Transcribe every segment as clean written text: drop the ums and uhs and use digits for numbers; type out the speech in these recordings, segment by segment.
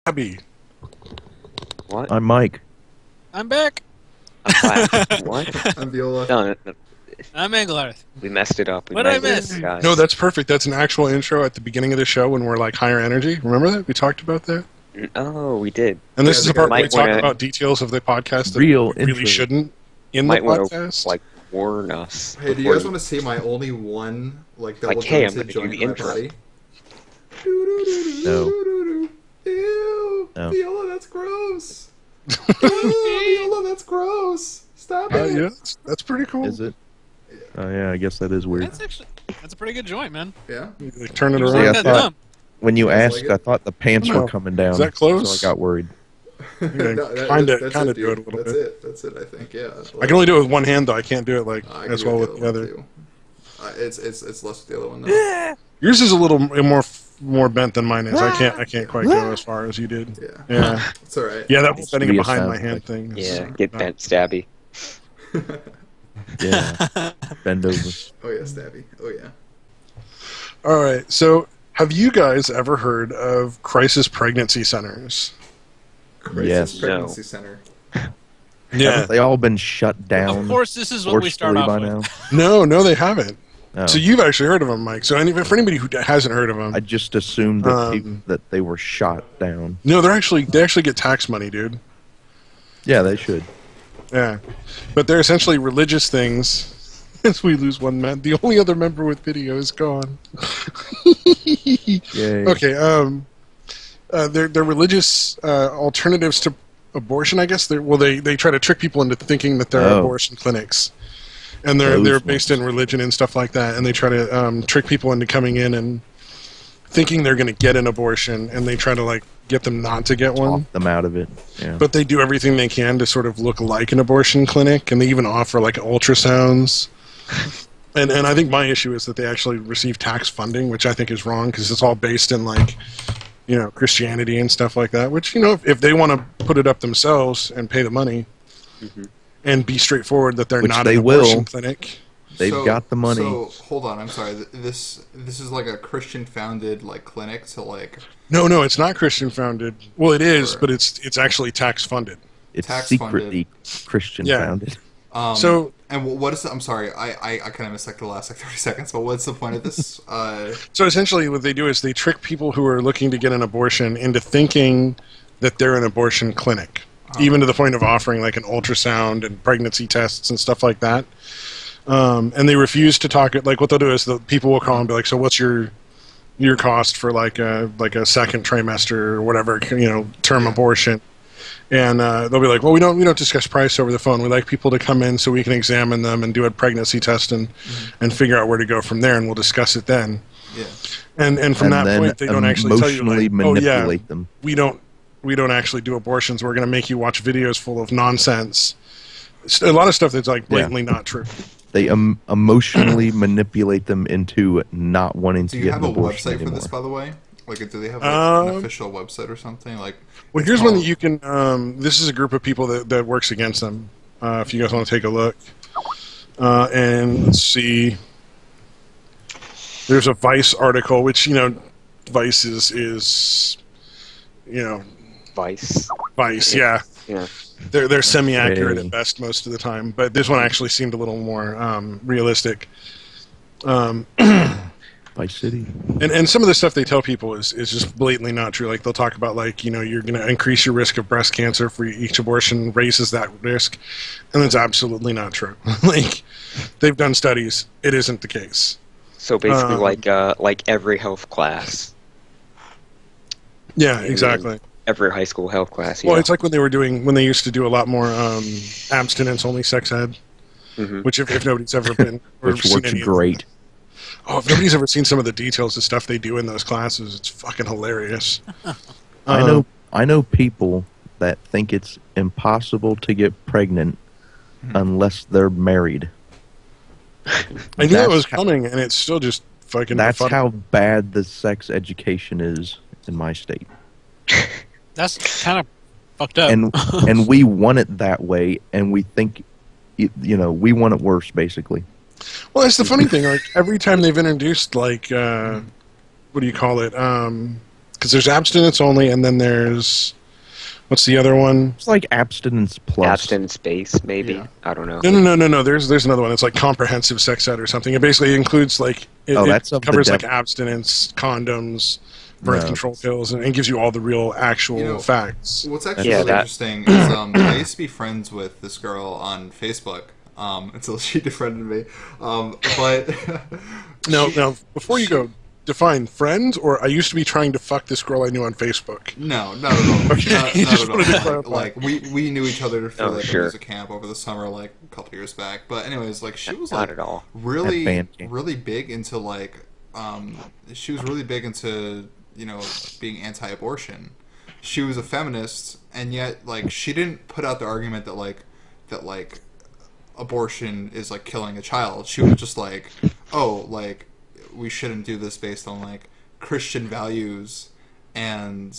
Abby. What? I'm Mike. I'm back. What? I'm Viola. No, I'm Englarth. we messed it up. We What'd I messed miss? it up, guys. No, that's perfect. That's an actual intro at the beginning of the show when we're like higher energy. Remember that? We talked about that? Oh, we did. And this Yeah, is the part where we might talk wanna- about details of the podcast that Real we really intro. shouldn't in Might the want to podcast. like warn us. Hey, do you before guys want to see my only one double Like, hey, I'm jointed gonna do joint the in my intro. body? No. Ew, No. Viola, that's gross. Ew, Viola, that's gross. Stop it. Yeah, that's pretty cool. Is it? Oh yeah, I guess that is weird. That's a pretty good joint, man. Yeah. Like, turn it It was around. Yeah, like I that thought- dumb. When you You guys asked, like it? I thought the pants No. were coming down. Is that close? So I got worried. Yeah, That's kinda it, do it a dude. little That's bit. it. That's it. I think. Yeah. I can only do it with one hand though. I can't do it like I can as do well it with the other. one, too. It's less with the other one though. Yours is a little more bent than mine is. I can't quite go as far as you did. Yeah. Yeah. It's all right. Yeah, that It's bending it be a behind sound my hand effect. thing. is Yeah, get not- bent, stabby. Yeah. Bend over. Oh yeah, stabby. Oh yeah. All right. So, have you guys ever heard of crisis pregnancy centers? Crisis Yes. Pregnancy Center. Haven't they all been shut down? Of course, this is what we start forcefully off by with. now? No, they haven't. Oh. So you've actually heard of them, Mike. So for anybody who hasn't heard of them, I just assumed that, Um, that they were shot down. no, they actually get tax money, dude. Yeah, they should. Yeah, but they're essentially religious things. As we lose one man, the only other member with video is gone. Yay. Okay. They're religious alternatives to abortion, I guess. They try to trick people into thinking that they're Oh. abortion clinics, and they're Those based ones. in religion and stuff like that. And they try to trick people into coming in and thinking they're going to get an abortion, and they try to like get them not to get one. Talk them out of it. Yeah. But they do everything they can to sort of look like an abortion clinic, and they even offer like ultrasounds. And I think my issue is that they actually receive tax funding, which I think is wrong because it's all based in like, Christianity and stuff like that. Which if they want to put it up themselves and pay the money, and be straightforward that they're Which not they an abortion will. clinic. They've got the money. So hold on, I'm sorry. This is like a Christian founded clinic to like No, it's not Christian founded. Well, it is, Or- but it's actually tax funded. It's tax secretly Christian Yeah. founded. So and what is I'm sorry, I kind of missed like the last 30 seconds. But what's the point of this? So essentially what they do is they trick people who are looking to get an abortion into thinking that they're an abortion clinic, even to the point of offering like an ultrasound and pregnancy tests and stuff like that. And they refuse to talk. Like what they'll do is the people will call and be like, so what's your cost for like a second trimester or whatever, term abortion? And they'll be like, well, we don't discuss price over the phone. We like people to come in so we can examine them and do a pregnancy test and figure out where to go from there, and we'll discuss it then. Yeah. And from that then point, they don't actually tell you emotionally like, oh yeah, manipulate them. we don't actually do abortions. We're going to make you watch videos full of nonsense. A lot of stuff that's like blatantly not true. They emotionally manipulate them into not wanting Do to you get have an a abortion website for anymore. this, by the way? Like, do they have an official website or something? Like, Well, it's here's one that called- you can. This is a group of people that works against them. If you guys want to take a look, and let's see. There's a Vice article, which Vice is Vice. Vice, yeah. Yeah. They're semi-accurate Hey. at best most of the time, but this one actually seemed a little more realistic. Vice City. And some of the stuff they tell people is just blatantly not true. Like they'll talk about like you're going to increase your risk of breast cancer for each abortion raises that risk, and that's absolutely not true. Like they've done studies, it isn't the case. So basically, like every health class, Yeah, exactly. every high school health class. Well, Yeah. it's like when they used to do a lot more abstinence only sex ed, which if nobody's ever been or Which seen works any of great. Oh, if nobody's ever seen some of the details of stuff they do in those classes, it's fucking hilarious. I know people that think it's impossible to get pregnant unless they're married. I knew it That's was how- coming, and it's still just fucking. That's befuddling. how bad the sex education is in my state. That's kind of fucked up. And we want it that way, and we think, we want it worse, basically. Well, that's the funny thing. Like every time they've introduced, like, what do you call it? Because because there's abstinence only, and then there's what's the other one? It's like abstinence plus. Abstinence base, maybe. Yeah. I don't know. No. There's another one. It's like comprehensive sex ed or something. It basically includes like that's it of the covers like devil. abstinence, condoms, birth No. control pills, and gives you all the real actual facts. What's actually Yeah, really that- interesting is I used to be friends with this girl on Facebook until she defriended me. But Now, before you go, define friend, or I used to be trying to fuck this girl I knew on Facebook. No, not at all. Okay, Not just at wanted to all. clarify. Like we knew each other through like sure. a music camp over the summer, like a couple years back. But anyways, like she was Not like at all. really, At band camp. really big into like she was really big into being anti-abortion. She was a feminist, and yet like she didn't put out the argument that like abortion is like killing a child. She was just like, oh, like we shouldn't do this based on like Christian values, and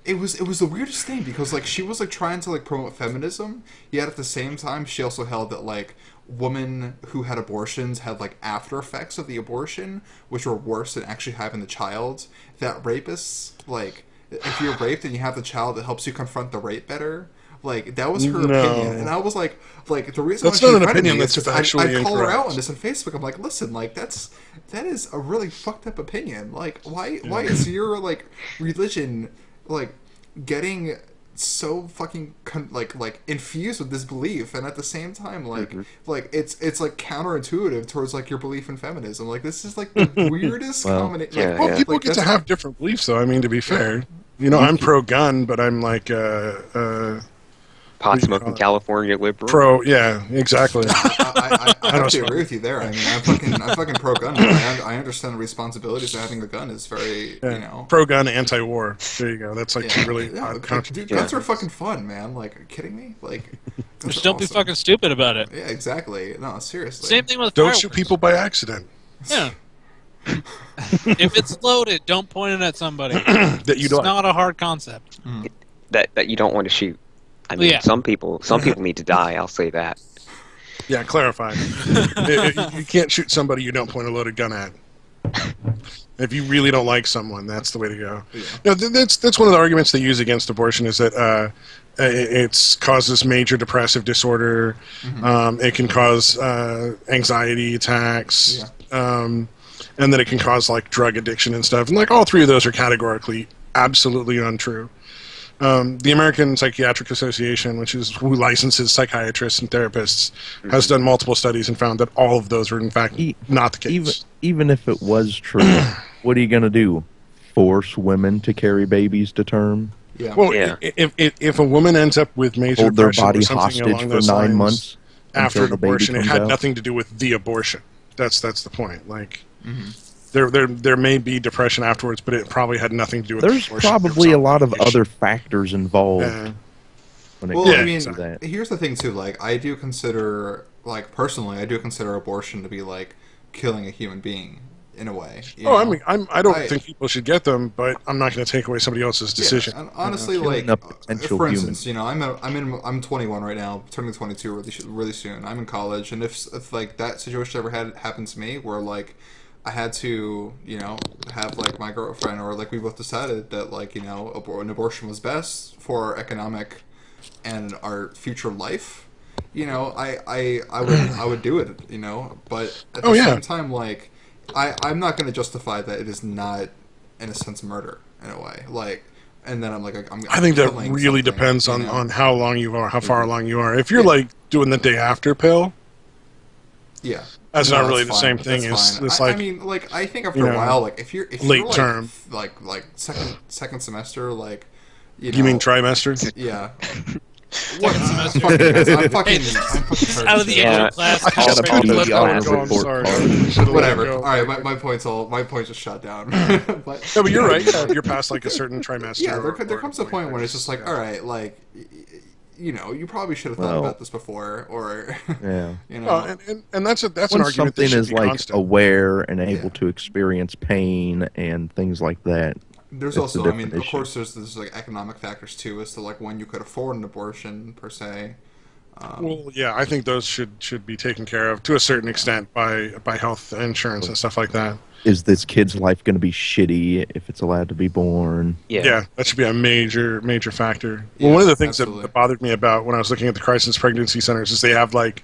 it was the weirdest thing because like she was like trying to like promote feminism, yet at the same time she also held that like women who had abortions had like after effects of the abortion which were worse than actually having the child. That rapists, like if you're raped and you have the child, it helps you confront the rape better. Like that was her opinion, and I was like the reason That's why not she an opinion, me is that's 'cause factually I call her out incorrect. on this on Facebook. I'm like, listen, like that is a really fucked up opinion. Like why is your like religion like getting so fucking like infused with this belief, and at the same time like it's like counterintuitive towards like your belief in feminism. Like this is like the weirdest combination. yeah, Like, Well, people like, get to that's- have different beliefs, though. I mean, to be fair, I'm pro-gun, but I'm like Pot smoking California liberal. pro. Yeah, exactly. I have to smoke. agree with you there. I mean, I'm fucking pro gun. I understand the responsibilities of having a gun is very, Pro-gun, anti-war. There you go. That's like two really yeah, odd dude, guns are fucking fun, man. Like, are you kidding me? Like, guns Just are don't be awesome. fucking stupid about it. Yeah, exactly. No, seriously. Same thing with Don't fireworks. shoot people by accident. Yeah. If it's loaded, don't point it at somebody. That you It's don't. not a hard concept. That you don't want to shoot. I mean, Yeah. some people need to die. I'll say that. Yeah, clarify. You can't shoot somebody you don't point a loaded gun at. If you really don't like someone, that's the way to go. Yeah. That's one of the arguments they use against abortion is that it causes major depressive disorder. It can cause anxiety attacks. And then it can cause like drug addiction and stuff. And like all three of those are categorically absolutely untrue. The American Psychiatric Association, which is who licenses psychiatrists and therapists, has done multiple studies and found that all of those are in fact not the case. Even if it was true, what are you going to do? Force women to carry babies to term? Yeah. Well, Yeah. if a woman ends up with major Hold their depression body or something hostage along for those 9 lines months after until an the baby abortion, it comes had out? nothing to do with the abortion. That's the point. Like, there may be depression afterwards, but it probably had nothing to do with There's the abortion. probably a lot of There was other factors involved Yeah. when it Well, comes Yeah, I mean, to that. here's the thing too. Like, I do consider, like, personally, I do consider abortion to be like killing a human being in a way. you Oh, know? I mean, I don't I- think people should get them, but I'm not going to take away somebody else's decision. Yeah, and honestly, Killing like, a potential for human. instance, I'm 21 right now, turning 22 really soon. I'm in college, and if like that situation ever had happened to me, where like I had to, have like my girlfriend, or like we both decided that like an abortion was best for our economic and our future life, I would do it, but at the same time, like I'm not going to justify that it is not in a sense murder in a way, like. And then I'm like, I think that killing really something, depends on how long you are, how far along you are. If you're like doing the day after pill, yeah, that's not really the fine. same thing. That's It's fine. like I mean, like I think after a while, like if you're late like, term. like second semester, like you mean trimester? yeah. semester. I'm fucking Out of the Yeah. intro class. I gotta should've put let the that one honor go, I'm report sorry. card. Should've let it Whatever. go. All right, my point's just shot down. But No, but you're right. Yeah, you're past like a certain trimester. yeah, or there comes a point when it's there's- just like, all right, like you probably should have thought Well, about this before, or Yeah. Well, and that's an When argument that something should is be like constant. aware and able Yeah. to experience pain and things like that, There's It's a also, I mean, different of issue. course, there's like economic factors too, as to like when you could afford an abortion per se. Well, yeah, I think those should be taken care of to a certain extent by health insurance and stuff like that. is this kid's life going to be shitty if it's allowed to be born? Yeah, that should be a major factor. Yeah, Well, one of the things absolutely. that bothered me about when I was looking at the crisis pregnancy centers is they have like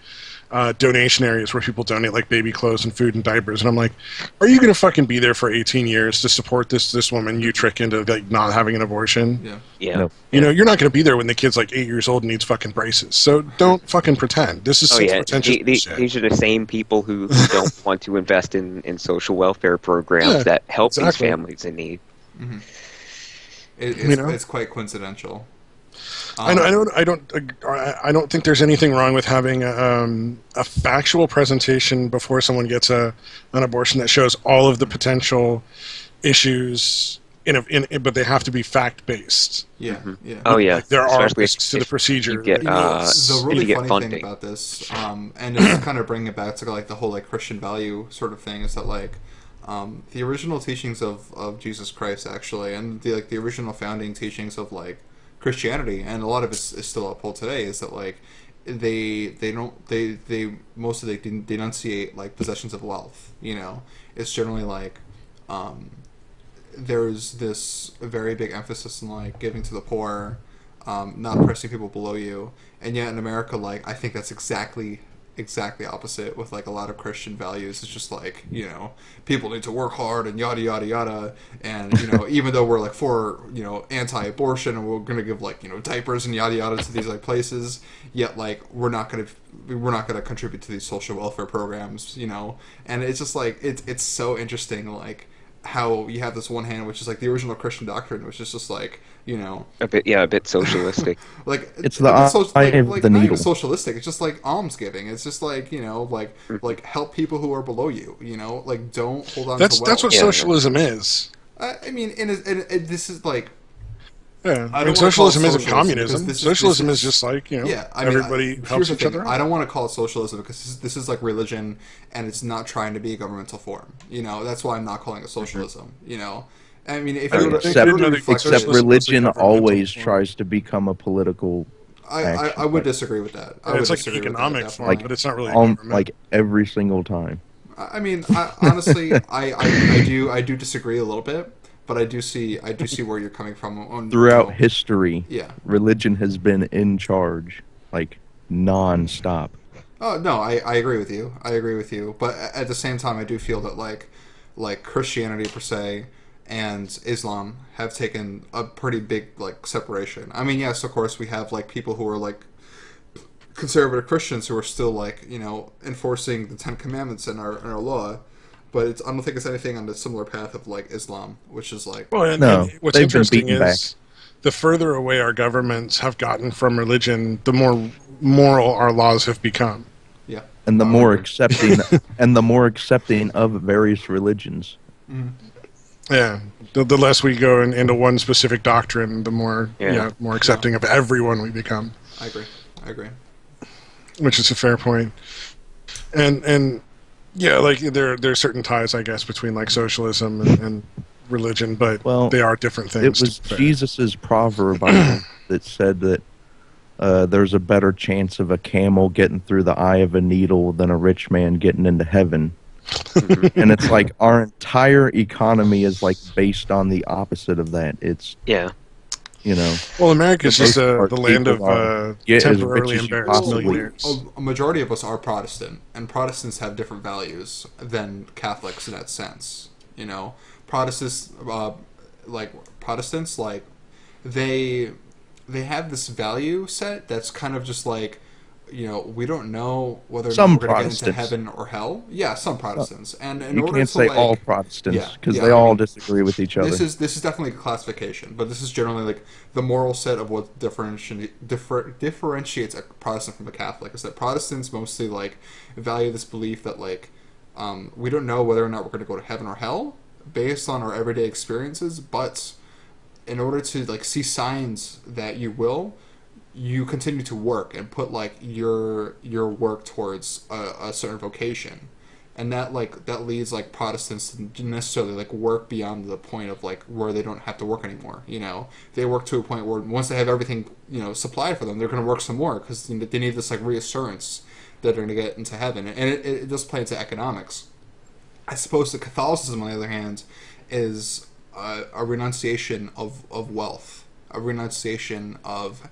donation areas where people donate like baby clothes and food and diapers, and I'm like, are you going to fucking be there for 18 years to support this woman you trick into like not having an abortion? Yeah. Yeah. No. You know, you're not going to be there when the kid's like 8 years old and needs fucking braces. So don't fucking pretend. This is Oh such yeah, pretentious bullshit. these are the same people who don't want to invest in social welfare programs Yeah, that help exactly. these families in need. It's quite coincidental. I don't think there's anything wrong with having a factual presentation before someone gets an abortion that shows all of the potential issues but they have to be fact based. Yeah, yeah. Oh yeah, Like, there are especially risks to the procedure. You get, The you really get funny funding. thing about this, and it's kind of bringing it back to like the whole like Christian value sort of thing, is that like the original teachings of Jesus Christ actually, and the original founding teachings of like Christianity, and a lot of it is still upheld today, is that like they mostly denunciate like possessions of wealth. You know, it's generally like there's this very big emphasis on like giving to the poor, not oppressing people below you, and yet in America, like I think that's exactly opposite with like a lot of Christian values. It's just like, you know, people need to work hard and yada yada yada, and you know, even though we're like for, you know, anti-abortion and we're gonna give like, you know, diapers and yada yada to these like places, yet like we're not gonna contribute to these social welfare programs, you know. And it's just like it's so interesting, like how you have this one hand which is like the original Christian doctrine, which is just like, you know, a bit socialistic. like It's the eye of the not even needle. socialistic. It's just like almsgiving. It's just like, you know, like help people who are below you. You know, like don't hold on to wealth. That's what Yeah. socialism is. I mean, and this is like, Yeah, I I don't mean, wanna call it socialism isn't socialism communism. because Socialism is just like, you know, yeah. I mean, everybody here's helps the each thing. other out. I don't want to call it socialism because this is like religion, and it's not trying to be a governmental form. You know, that's why I'm not calling it socialism. You know, I mean, if you were to Except- reflect except on it- Except religion governmental always form. tries to become a political I would disagree with that. I would It's like disagree with that, economic form, definitely. but it's not really a on government. like every single time. I mean, honestly, I do disagree a little bit, but I do see where you're coming from. On, Throughout you know, history, yeah. religion has been in charge, like non-stop. Oh no, I agree with you. I agree with you. But at the same time, I do feel that like Christianity per se and Islam have taken a pretty big like separation. I mean, yes, of course, we have like people who are like conservative Christians who are still like, you know, enforcing the Ten Commandments in our law. But I don't think it's anything on the similar path of like Islam, which is like Well, and, No, and what's they've been interesting beaten is the further away our governments have gotten from religion, the more moral our laws have become. yeah. And the I more agree. accepting of various religions. Yeah, the less we go into one specific doctrine, the more Yeah. more accepting of everyone we become, I agree. which is a fair point. And yeah, like there's certain ties, I guess, between like socialism and religion, but Well, they are different things. It was to be fair. Jesus's proverb that said that there's a better chance of a camel getting through the eye of a needle than a rich man getting into heaven. And it's like our entire economy is like based on the opposite of that. It's, Yeah. you know, Well, America's The just most part the land of people are get as temporarily rich as you embarrassed possibly- millionaires. A majority of us are Protestant, and Protestants have different values than Catholics in that sense. You know, Protestants, they have this value set that's kind of just like, you know, we don't know whether or Some not we're going to get into Protestants. heaven or hell. Yeah, some Protestants, and in you order can't to say like, all Protestants yeah, because yeah, they I all mean, disagree with each other. This is definitely a classification, but this is generally like the moral set of what differentiates a Protestant from a Catholic. Is that Protestants mostly like value this belief that like we don't know whether or not we're going to go to heaven or hell based on our everyday experiences, but in order to like see signs that you will, you continue to work and put like your work towards a certain vocation. And that leads like Protestants to necessarily like work beyond the point of like where they don't have to work anymore. You know, they work to a point where once they have everything, you know, supplied for them, they're going to work some more because they need this like reassurance that they're going to get into heaven. And it does play into economics. I suppose that Catholicism, on the other hand, is a renunciation of wealth, a renunciation of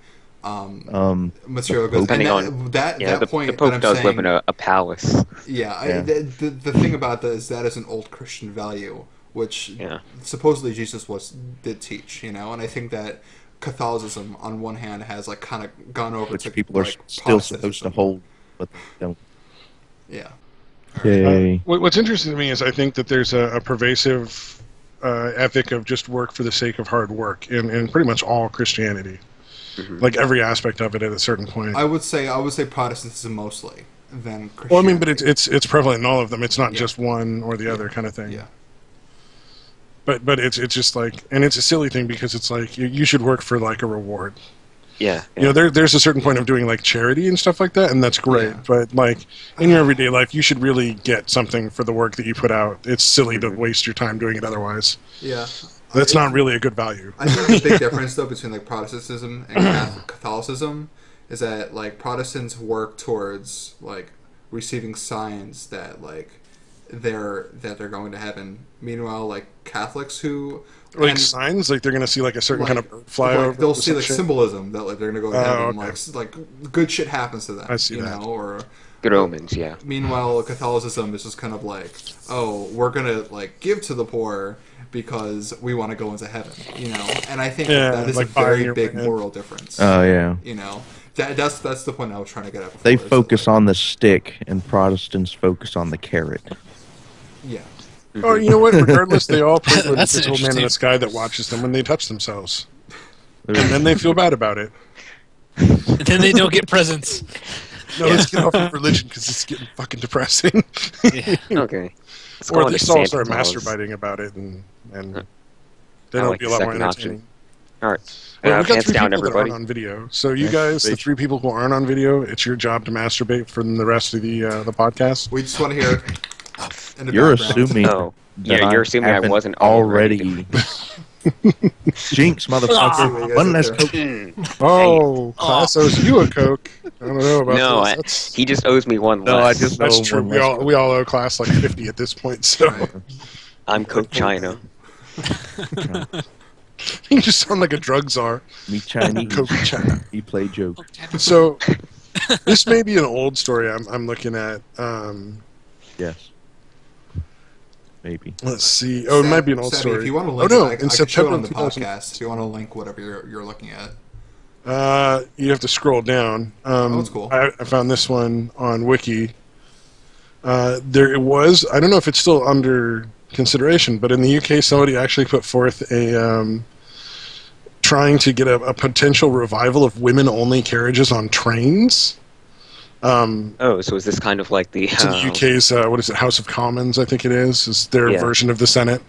material goods. Depending And that point the Pope that I'm does saying, live in a palace. Yeah, the thing about that is an old Christian value, which supposedly Jesus did teach, and I think that Catholicism, on one hand, has like kind of gone over Which to people are still supposed to hold, but they don't. Yeah. Yay. What's interesting to me is I think that there's a pervasive ethic of just work for the sake of hard work in pretty much all Christianity. Mm-hmm. Like every aspect of it at a certain point. I would say Protestantism mostly than Christianity. Well, I mean, but it's prevalent in all of them. It's not just one or the other kind of thing. Yeah. But it's just like, and it's a silly thing because it's like you should work for like a reward. Yeah. There's a certain point of doing like charity and stuff like that, and that's great. Yeah. But like in your everyday life, you should really get something for the work that you put out. It's silly to waste your time doing it otherwise. Yeah. That's not really a good value. I think the big difference though between like Protestantism and Catholicism is that like Protestants work towards like receiving signs that like they're going to heaven. Meanwhile, like Catholics who Like signs, like they're gonna see like a certain kind of bird fly over. they'll see some like shit. symbolism that like they're gonna go to heaven. Okay. Like good shit happens to them. I see that. Or Good omens, yeah. meanwhile, Catholicism is just kind of like, oh, we're gonna like give to the poor because we want to go into heaven, And I think that is like a very buying your big bread. moral difference. Oh yeah. That's the point I was trying to get at before. They is that, focus like, on the stick, and Protestants focus on the carrot. Yeah. Oh, you know what? Regardless, they all point to an That's invisible man in interesting. the sky that watches them when they touch themselves, and then they feel bad about it. And then they don't get presents. No, let's get off of religion because it's getting fucking depressing. Yeah. Okay. Let's Or go on they to all Santa start Claus. masturbating about it, and I then it'll like be a the lot more second option. entertaining. All right. Well, we've got Hands three down, people that everybody. aren't on video. So you guys, the Masturbation. three people who aren't on video, it's your job to masturbate for the rest of the podcast. We just want to hear. In the You're background. assuming. Oh, that yeah, you're assuming I haven't wasn't already. Jinx, motherfucker. One less coke. Oh, class owes you a Coke. I don't know about No, this. That's, he just owes me one No, less. I just that's owe true. one We less all owe class like 50 at this point. So Right. I'm Coke China. you just sound like a drug czar. Me Chinese. Coke China. He play joke. So this may be an old story I'm looking at. Yes. Maybe. Let's see. Oh, it might be an old Sammy, story. If you want to Oh link no, it, I in can show it September on the 2000. podcast. If you want to link whatever you're looking at. You have to scroll down. That's cool. I found this one on Wiki. There it was. I don't know if it's still under consideration, but in the UK, somebody actually put forth a trying to get a potential revival of women-only carriages on trains. Oh, so is this kind of like the... It's in the UK's what is it, House of Commons? I think it is their Yeah. version of the Senate.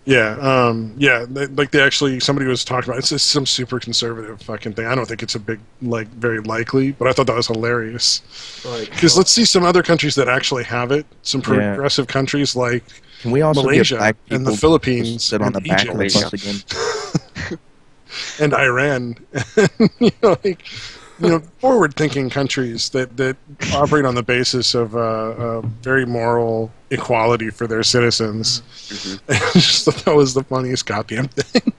Yeah. Yeah. They actually, somebody was talking about, it's just some super conservative fucking thing. I don't think it's a big, very likely, but I thought that was hilarious. Because let's see some other countries that actually have it. Some progressive countries like Can we also Malaysia get black and the people Philippines to sit on and the back of the Egypt. bus again? and Iran. Forward-thinking countries that operate on the basis of very moral equality for their citizens. I just thought that was the funniest goddamn thing.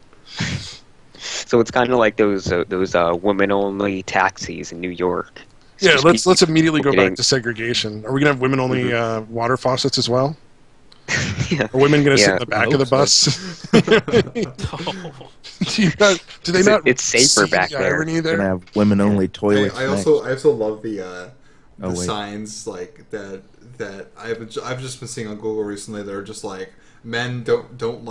So it's kind of like those women-only taxis in New York. It's Yeah, just let's immediately go getting- back to segregation. Are we gonna have women-only water faucets as well? Yeah. Are women gonna sit Yeah. in the back I of the hope bus? Do they not? It's safer see back the there. irony Gonna there? have women-only toilets. I next. also love the Oh, wait. signs like that I've just been seeing on Google recently. They're just like, men don't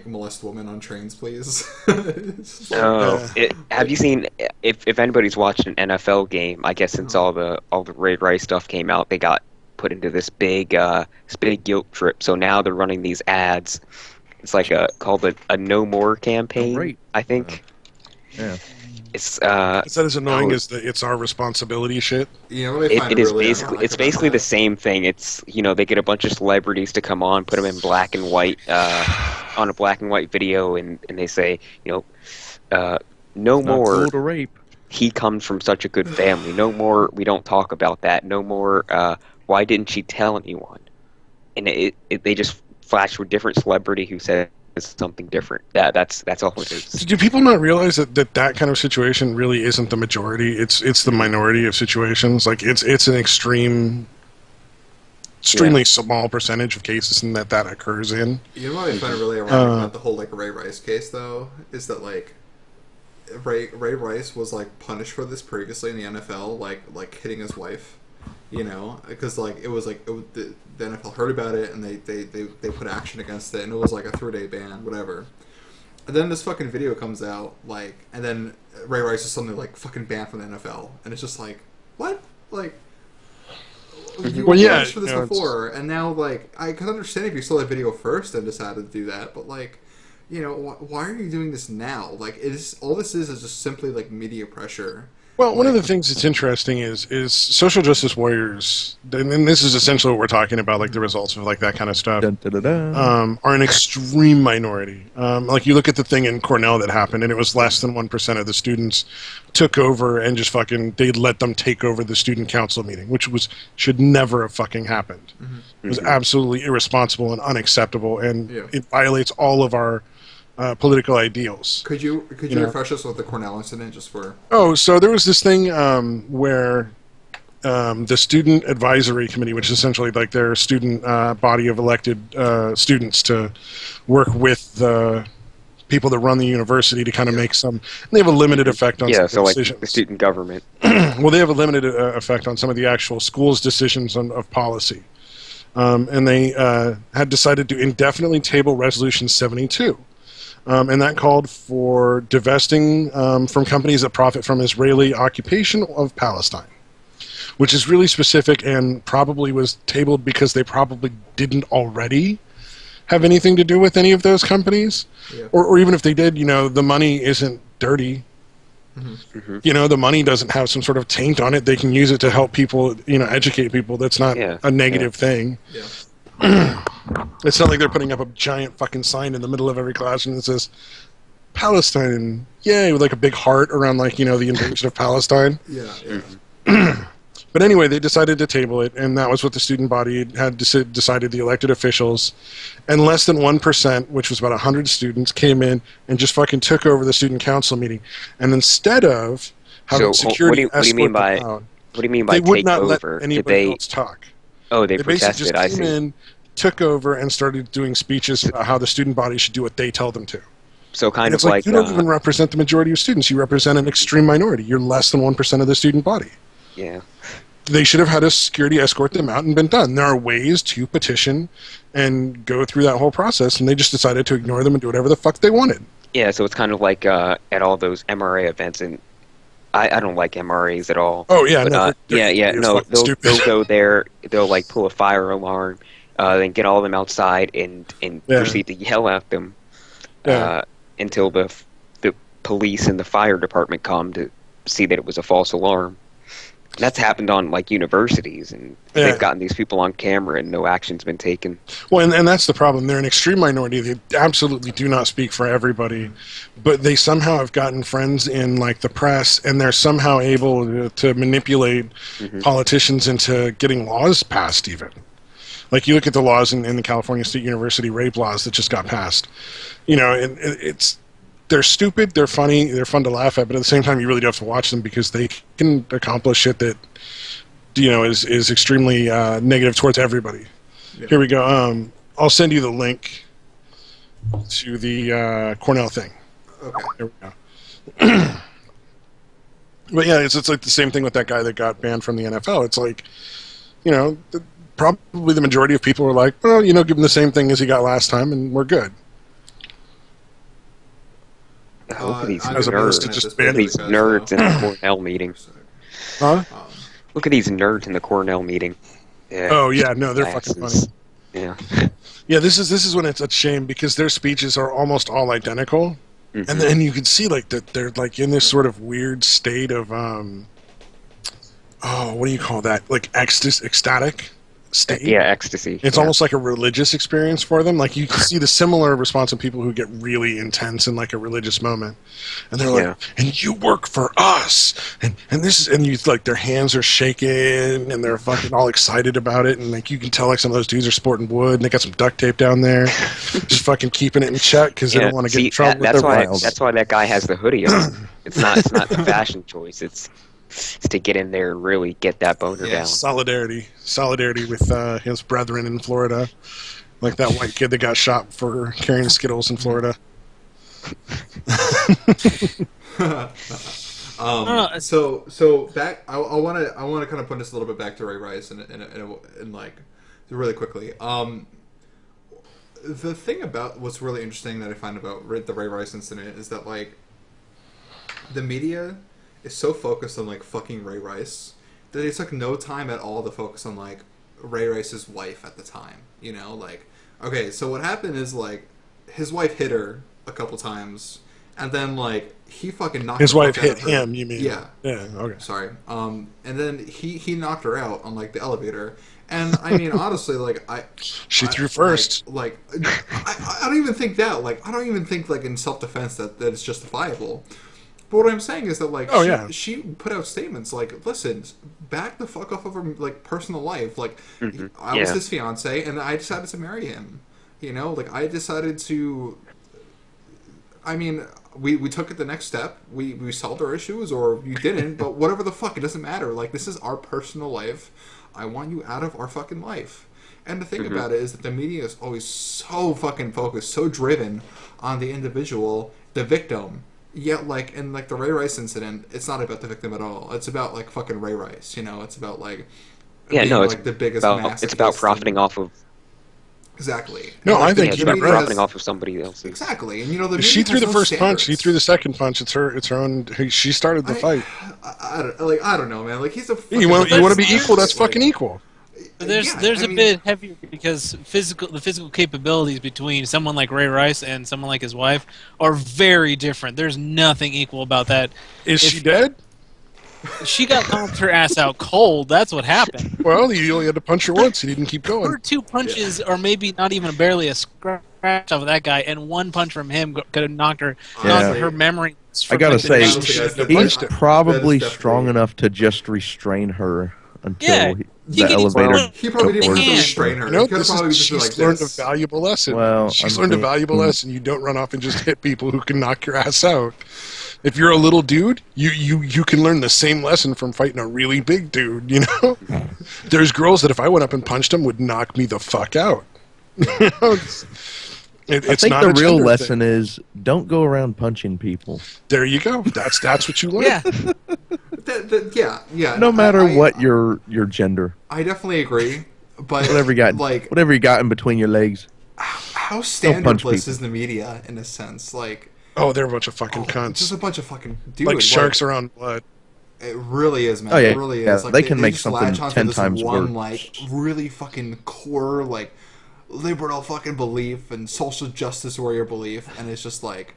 molest women on trains, please. It's just like, Oh, have you seen? If anybody's watched an NFL game, I guess since all the Ray Rice stuff came out, they got put into this big guilt trip. So now they're running these ads. It's like called a No More campaign. Oh, right. I think Yeah. Is it's that as annoying as the "it's our responsibility" shit? you know what I find it is really basically ironic it's about basically that? the same thing. It's they get a bunch of celebrities to come on, put them in black and white on a black and white video, and they say no Not more. cool to rape. He comes from such a good family. No more. We don't talk about that. No more. Why didn't she tell anyone? and they just flash to a different celebrity who says something different. That's all it is. Do people not realize that kind of situation really isn't the majority? It's the minority of situations. Like it's an extremely small percentage of cases in that occurs in. You know what I find really ironic about the whole like Ray Rice case though is that like Ray Rice was like punished for this previously in the NFL, like hitting his wife. You know, because like the NFL heard about it and they put action against it, and it was like a 3-day ban, whatever. And then this fucking video comes out, like, and then Ray Rice is suddenly like fucking banned from the NFL, and it's just like, what? Like, you were punished for this before, and now like I can understand if you saw that video first and decided to do that, but like, you know, why are you doing this now? Like, all this is just simply like media pressure. Well, one of the things that's interesting is social justice warriors, and this is essentially what we're talking about, like the results of like that kind of stuff, are an extreme minority. Like you look at the thing in Cornell that happened, and it was less than 1% of the students took over and just they let them take over the student council meeting, which should never have fucking happened. Mm-hmm. It was absolutely irresponsible and unacceptable, and it violates all of our political ideals. Could you refresh us with the Cornell incident just for? Oh, so there was this thing where the student advisory committee, which is essentially like their student body of elected students to work with the people that run the university to kind of make some. They have a limited effect on some so like decisions. The student government. Well, they have a limited effect on some of the actual schools' decisions of policy, and they had decided to indefinitely table Resolution 72. And that called for divesting from companies that profit from Israeli occupation of Palestine, which is really specific and probably was tabled because they probably didn't already have anything to do with any of those companies. Yeah. Or even if they did, you know, the money isn't dirty. Mm-hmm. Mm-hmm. You know, the money doesn't have some sort of taint on it. They can use it to help people, you know, educate people. That's not a negative thing. Yeah. It's not like they're putting up a giant fucking sign in the middle of every classroom that says Palestine, yay, with like a big heart around, like, you know, the invasion of Palestine. Yeah. But anyway, they decided to table it, and that was what the student body had decided. The elected officials, and less than 1%, which was about 100 students, came in and just fucking took over the student council meeting. And instead of having security escort them out, what do you mean by they would take not over? let anybody else talk. Oh, they basically protested. just came in, took over, and started doing speeches about how the student body should do what they tell them to. So kind of like you don't even represent the majority of students. You represent an extreme minority. You're less than 1% of the student body. Yeah. They should have had a security escort them out and been done. There are ways to petition and go through that whole process, and they just decided to ignore them and do whatever the fuck they wanted. Yeah, so it's kind of like at all those MRA events, and I don't like MRAs at all. Oh yeah, but, they'll go there, they'll like pull a fire alarm, then get all of them outside and proceed to yell at them until the police and the fire department come to see that it was a false alarm. And that's happened on like universities, and they've gotten these people on camera and no action's been taken. Well, and that's the problem. They're an extreme minority. They absolutely do not speak for everybody, but they somehow have gotten friends in like the press, and they're somehow able to manipulate politicians into getting laws passed even. Like you look at the laws in the California State University rape laws that just got passed. You know, they're stupid, they're funny, they're fun to laugh at, but at the same time you really do have to watch them because they can accomplish shit that, you know, is extremely negative towards everybody. Yeah. Here we go. I'll send you the link to the Cornell thing. Okay. Here we go. But yeah, it's like the same thing with that guy that got banned from the NFL. It's like, you know, probably the majority of people are like, well, you know, give him the same thing as he got last time and we're good. Look at these nerds in the Cornell meeting. Huh? Look at these nerds in the Cornell meeting. Yeah, oh yeah, no, they're fucking funny. Yeah. Yeah, this is when it's a shame because their speeches are almost all identical, and then you can see like that they're like in this sort of weird state of what do you call that? Like ecstatic. state. Yeah, ecstasy. It's almost like a religious experience for them. Like you can see the similar response of people who get really intense in like a religious moment, and they're like, "And you work for us," and this is, and you like their hands are shaking and they're fucking all excited about it, and like you can tell like some of those dudes are sporting wood and they got some duct tape down there, just fucking keeping it in check because they don't want to get in trouble with their wives. That's why that guy has the hoodie on. It's not the fashion choice. It's to get in there and really get that boner down. Solidarity with his brethren in Florida, like that white kid that got shot for carrying Skittles in Florida. So back, I want to kind of put this a little bit back to Ray Rice and like really quickly. The thing about what's really interesting that I find about the Ray Rice incident is that like the media is so focused on like fucking Ray Rice that they took no time at all to focus on like Ray Rice's wife at the time. You know, like, okay, so what happened is like his wife hit her a couple times, and then like he fucking knocked his the wife fuck out hit of her. him. You mean? Yeah. Okay. Sorry. And then he knocked her out on like the elevator. And I mean, honestly, like she threw first. Like I don't even think that. Like I don't even think like in self-defense that it's justifiable. But what I'm saying is that like she put out statements like, listen, back the fuck off of her like personal life. Like I was his fiance and I decided to marry him. You know, like I decided to. I mean, we took it the next step. We solved our issues, or you didn't. But whatever the fuck, it doesn't matter. Like this is our personal life. I want you out of our fucking life. And the thing about it is that the media is always so fucking focused, so driven on the individual, the victim. Yet, like, in, like, the Ray Rice incident, it's not about the victim at all. It's about, like, fucking Ray Rice, you know? It's about, like... Yeah, no, it's like, the biggest it's about profiting off of... Exactly. No, and, I think it's about profiting off of somebody else. Exactly. And, you know, the media she threw the has first standards. punch, he threw the second punch. It's her own... She started the fight. I don't know, man. Like, he's a... You want to be equal, that's fucking equal. There's a bit heavier because the physical capabilities between someone like Ray Rice and someone like his wife are very different. There's nothing equal about that. Is she dead? She got pumped her ass out cold. That's what happened. Well, you only had to punch her once. You didn't keep going. Her two punches are maybe not even barely a scratch off of that guy, and one punch from him could have knocked her memory. I gotta say, he's it. probably strong enough to just restrain her until the can elevator. He probably didn't took want to her. restrain her. You know, He could've probably just been she's like learned this. a valuable lesson. Well, she's learned a valuable lesson. You don't run off and just hit people who can knock your ass out. If you're a little dude, you can learn the same lesson from fighting a really big dude, you know? There's girls that if I went up and punched them would knock me the fuck out. It's I think not the a real gender lesson thing. is don't go around punching people. There you go. That's what you learn. Yeah. No matter what your gender. I definitely agree. But Whatever you got, like, whatever you got in between your legs. how punch standardless people. is the media in a sense? Like, Oh, they're a bunch of fucking cunts. just a bunch of fucking dude. Like sharks around blood. It really is, man. Oh, yeah. It really Yeah, is. Like, they can make just something latch onto 10 this times one, worse. like, really fucking core, like, liberal fucking belief and social justice warrior belief, and it's just like,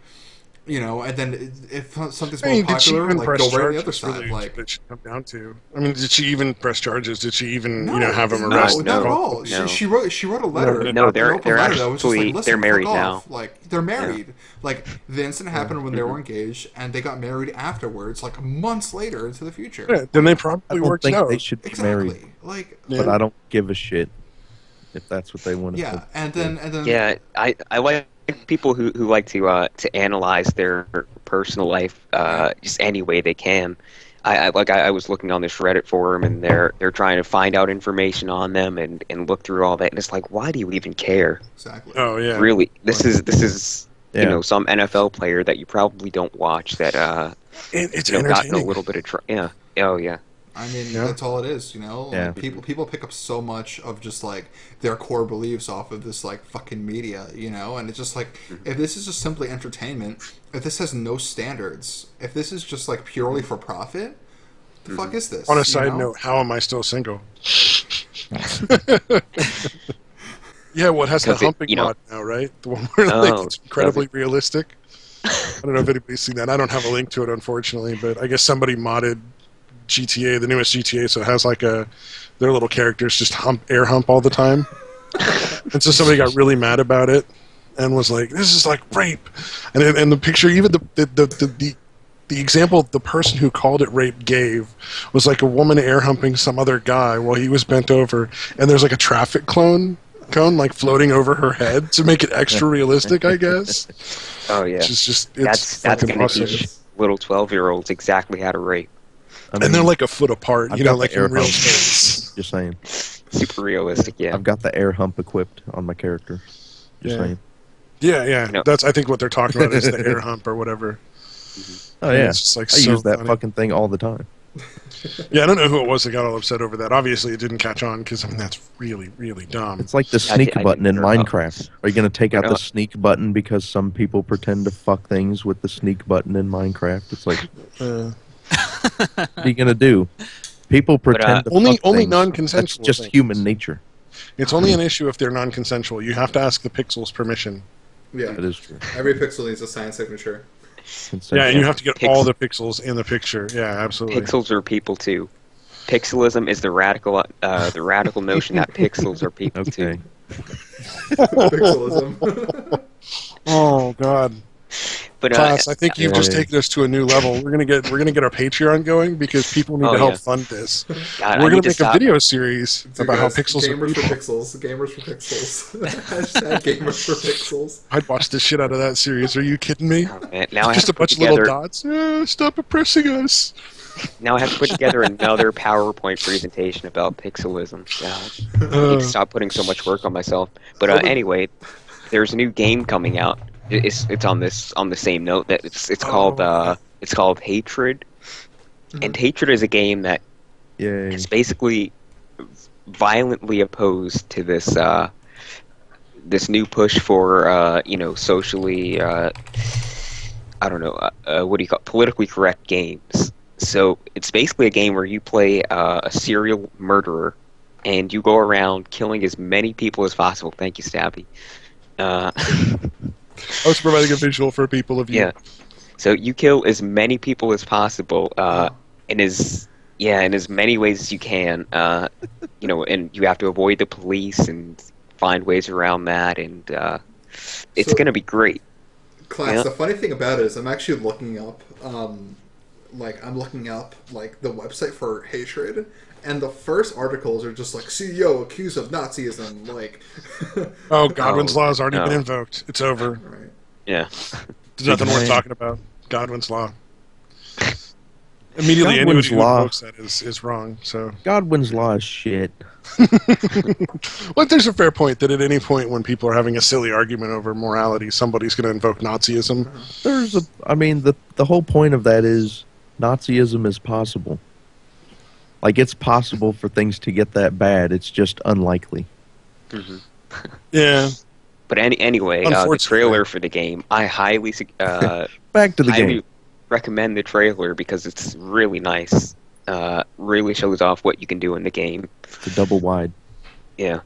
you know, and then if something's more Did she popular, even like, press go right on the charges? other side. Really, Like, did she come down to? I mean, did she even press charges? Did she even, no, have him no, arrested? not at all. No. She wrote a letter. No, they're an open letter that was just actually- like, listen, they're married fuck now. off. Like, they're married. Like, the incident happened when they were engaged, and they got married afterwards, like months later into the future. Yeah, then they I probably don't worked think out. they should be Exactly. married, Like, but I don't give a shit if that's what they want to do. yeah, and then Yeah, I like people who like to analyze their personal life just any way they can. I was looking on this Reddit forum, and they're trying to find out information on them and look through all that, and it's like, why do you even care? exactly. Oh yeah. Really, this is Yeah. some NFL player that you probably don't watch that It's gotten a entertaining. little bit of oh yeah. I mean, Yeah. that's all it is, you know? Yeah. People pick up so much of just, like, their core beliefs off of this, like, fucking media, you know? And it's just, like, if this is just simply entertainment, if this has no standards, if this is just, like, purely for profit, the fuck is this? On a you side know? note, how am I still single? Yeah, well, it has the 'Cause it- humping mod now, right? The one where Oh, it's incredibly realistic. I don't know if anybody's seen that. I don't have a link to it, unfortunately, but I guess somebody modded GTA, the newest GTA, so it has like their little characters just air hump all the time. And so somebody got really mad about it and was like, "This is like rape." And the picture, even the example the person who called it rape gave was like a woman air humping some other guy while he was bent over, and there's like a traffic cone like floating over her head to make it extra realistic, I guess. Oh yeah, It's that's fucking gonna awesome. teach little 12-year-olds exactly how to rape. I And they're mean, like a foot apart, I've you know, got like the air in real hump. space. Just saying. Super realistic, yeah. I've got the air hump equipped on my character. Just Yeah. saying. Yeah. No. That's I think what they're talking about is the air hump or whatever. Oh And yeah, it's just like I so use that funny. fucking thing all the time. Yeah, I don't know who it was that got all upset over that. Obviously, it didn't catch on because I mean that's really, really dumb. It's like the I sneak didn't button in hear about Minecraft. Are you going to take out No. the sneak button because some people pretend to fuck things with the sneak button in Minecraft? It's like, what are you going to do? People pretend to only fuck things. That's non-consensual just things. human nature. It's only an issue if they're non-consensual. You have to ask the pixels permission. Yeah. That is true. Every pixel needs a sign signature. Consent. Yeah, and you have to get Pix- all the pixels in the picture. Yeah, absolutely. Pixels are people too. Pixelism is the radical notion that pixels are people Okay. too. Pixelism. Oh God, But class! I think you've just Yeah. taken us to a new level. We're gonna get our Patreon going because people need Oh, to help yeah. fund this. God, We're I gonna need to make a stop. video series So about how guys, pixels are gamers people. for pixels. Gamers for pixels. Hashtag gamers for pixels. I'd watch the shit out of that series. Are you kidding me? Oh, man, now I have Just to a put bunch of little together. dots. Stop oppressing us. Now I have to put together another PowerPoint presentation about pixelism. God, I need to stop putting so much work on myself. But anyway, there's a new game coming out. It's on the same note that it's called Hatred, and Hatred is a game that Yay. is basically violently opposed to this this new push for socially I don't know what do you call it? Politically correct games. So it's basically a game where you play a serial murderer, and you go around killing as many people as possible. Thank you, Stabby. I was providing a visual for people of you. Yeah. So you kill as many people as possible, in as many ways as you can. And you have to avoid the police and find ways around that, and it's So- gonna be great. Class, Yeah. the funny thing about it is I'm actually looking up, the website for Hatred, and the first articles are just like, CEO accused of Nazism, like... Oh, Godwin's law has already no. been invoked. It's over. Right. Yeah. There's nothing worth Right. talking about. Godwin's law. Immediately, Godwin's anybody who law. invokes that is wrong. So, Godwin's law is shit. well, there's a fair point that at any point when people are having a silly argument over morality, somebody's going to invoke Nazism. The whole point of that is Nazism is possible. Like, it's possible for things to get that bad. It's just unlikely. hmm Yeah. But anyway, the Unfortunately. trailer for the game, I highly Back to the highly game. recommend the trailer because it's really nice. Really shows off what you can do in the game. The double wide. Yeah.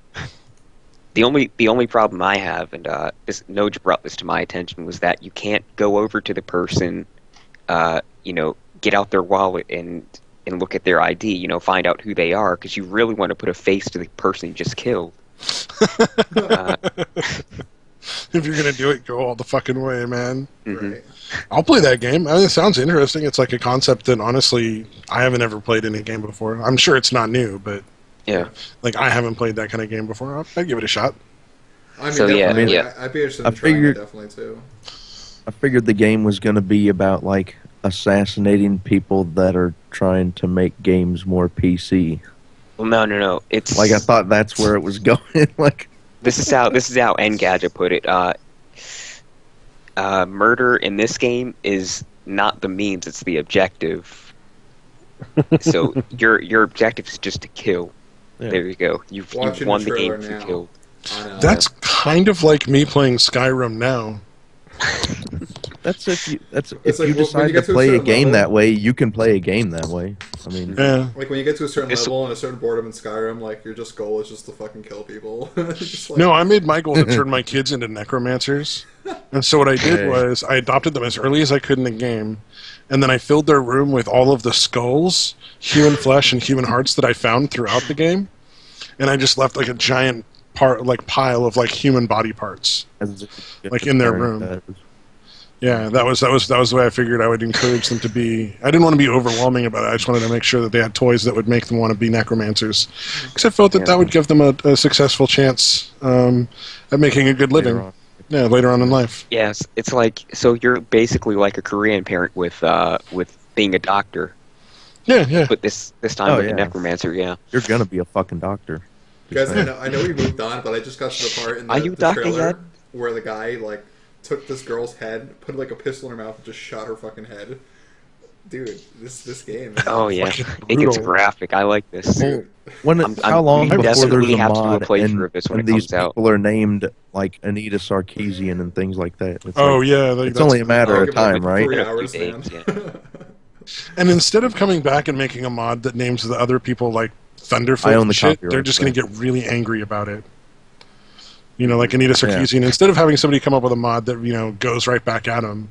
The only problem I have, and Noj brought this to my attention, was that you can't go over to the person, get out their wallet and look at their ID, find out who they are, because you really want to put a face to the person you just killed. If you're going to do it, go all the fucking way, man. Mhm. Right. I'll play that game. I mean, it sounds interesting. It's like a concept that, honestly, I haven't ever played in a game before. I'm sure it's not new, but Yeah. like I haven't played that kind of game before. I'd give it a shot. I mean, So, yeah, definitely, yeah. I'd be interested I in trying figured- it, definitely, too. I figured the game was going to be about, like, assassinating people that are trying to make games more PC. Well, no. It's Like, I thought that's where it was going. Like, This is how Engadget put it. Murder in this game is not the means; it's the objective. So your objective is just to kill. Yeah. There you go. You've Watching won the the game trailer if you now. killed. I know. That's kind of like me playing Skyrim now. That's if you It's like you when decide you get to to a play a certain game level- that way, you can play a game that way. I mean, Yeah. Like when you get to a certain It's- level and a certain boredom in Skyrim, like your just goal is just to fucking kill people. Just like, No, I made my goal to turn my kids into necromancers. And so what I did was I adopted them as early as I could in the game, and then I filled their room with all of the skulls, human flesh, and human hearts that I found throughout the game. And I just left like a giant pile of like human body parts. Like in their room. Yeah, that was the way I figured I would encourage them to be. I didn't want to be overwhelming about it. I just wanted to make sure that they had toys that would make them want to be necromancers, because I felt that that would give them a successful chance at making a good living. Later on in life. Yes, it's like, so you're basically like a Korean parent with being a doctor, Yeah. but this time with a necromancer. Yeah. You're gonna be a fucking doctor. Guys, I know we moved on, but I just got to the part in the doctor trailer yet? where the guy like took this girl's head, put like a pistol in her mouth, and just shot her fucking head. Dude, this game. Oh yeah, it gets graphic. I like this. Dude. How long before definitely there's a have to do a mod playthrough of this when and it these comes out. people are named like Anita Sarkeesian and things like that? It's Oh like, yeah, it's only a matter of time, right? 3 In a few hours, man. days, yeah. And instead of coming back and making a mod that names the other people like Thunderfoot I own and the shit, copyright they're just for going to that. get really angry about it. You know, like Anita Sarkeesian. Instead of having somebody come up with a mod that goes right back at them.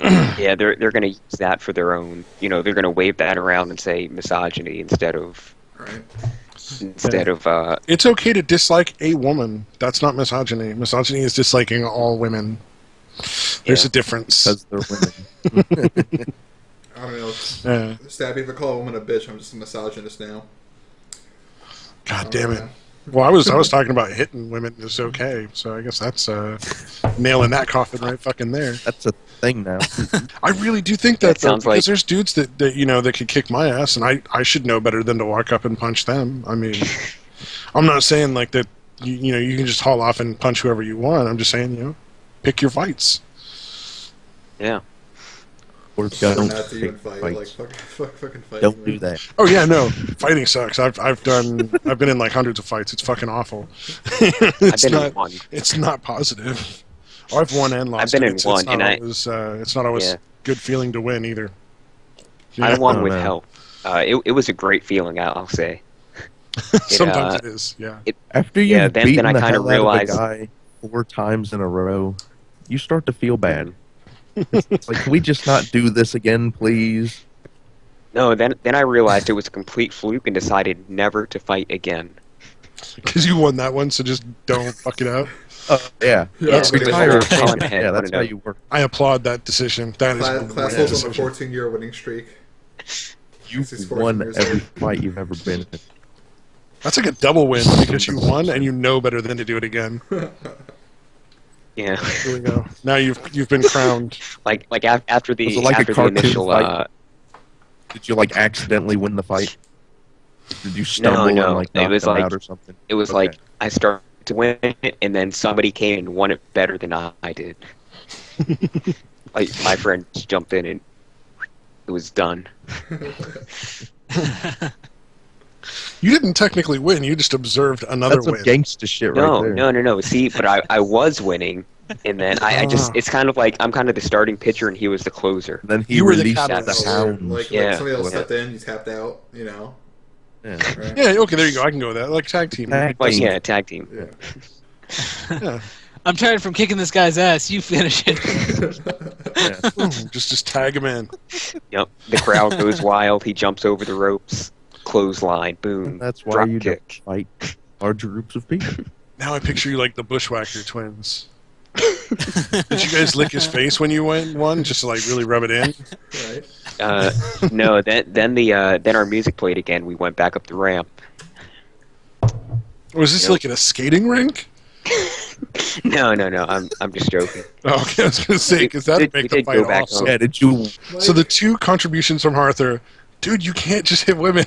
Yeah, they're going to use that for their own. They're going to wave that around and say misogyny instead of. Right. It's okay to dislike a woman. That's not misogyny. Misogyny is disliking all women. There's a difference. Because they're women. I don't know. Yeah. Stabby, if I call a woman a bitch, I'm just a misogynist now. God damn it. Well, I was talking about hitting women is okay, so I guess that's nailing that coffin right fucking there. That's a thing now. I really do think that, though, sounds because like- there's dudes that could kick my ass, and I should know better than to walk up and punch them. I mean, I'm not saying like that. You can just haul off and punch whoever you want. I'm just saying, pick your fights. Yeah. Or Try don't not to even pick fight. fights. Like, fucking fight. Don't do that. Oh yeah, no, fighting sucks. I've been in like hundreds of fights. It's fucking awful. I've been in one. It's not positive. Oh, I've won and lost. I've been in It's one, not and it's not always good feeling to win either. I won with man. help. It was a great feeling, I'll say. Sometimes it is. Yeah. After you've then beaten I the kinda hell out realized- of a guy 4 times in a row, you start to feel bad. It's like, can we just not do this again, please? No, then I realized it was a complete fluke and decided never to fight again. Because you won that one, so just don't fuck it up. Yeah. Yeah, That's we the just entire all thing. on ahead, Yeah, that's I how don't you work. I applaud that decision. That is a Class great was on a decision. 14-year winning streak. You've This is 14 won years every old. fight you've ever been in. That's like a double win because you won and you know better than to do it again. Yeah, Here we go. Now you've been crowned. like after the Was it like a after the cartoon initial fight? Did you like accidentally win the fight? Did you stumble no. and like It knock was them like- out or something? it was Okay. like I started to win it, and then somebody came and won it better than I did. Like my friend just jumped in and it was done. You didn't technically win. You just observed another That's some win. gangsta shit No, right there. no. See, but I was winning, and then I just it's kind of like I'm kind of the starting pitcher and he was the closer. Then he You were the released captain. the Oh, hounds. like Yeah. somebody else Yeah. stepped in, you tapped out, Yeah. Right? Yeah. Okay. There you go. I can go with that. Like tag team. Tag Like team. yeah, tag team. Yeah. I'm tired from kicking this guy's ass. You finish it. Just tag him in. Yep. The crowd goes wild. He jumps over the ropes. Clothesline. Boom. And that's why Drop you don't kick. fight large groups of people. Now I picture you like the Bushwhacker twins. Did you guys lick his face when you won? Just to like really rub it in? Right? No. Then our music played again. We went back up the ramp. Was this like in a skating rink? No. I'm just joking. Oh, okay, I was gonna say because that'd We make the did fight go back awesome. home. Yeah, did you? So the two contributions from Arthur, dude, you can't just hit women.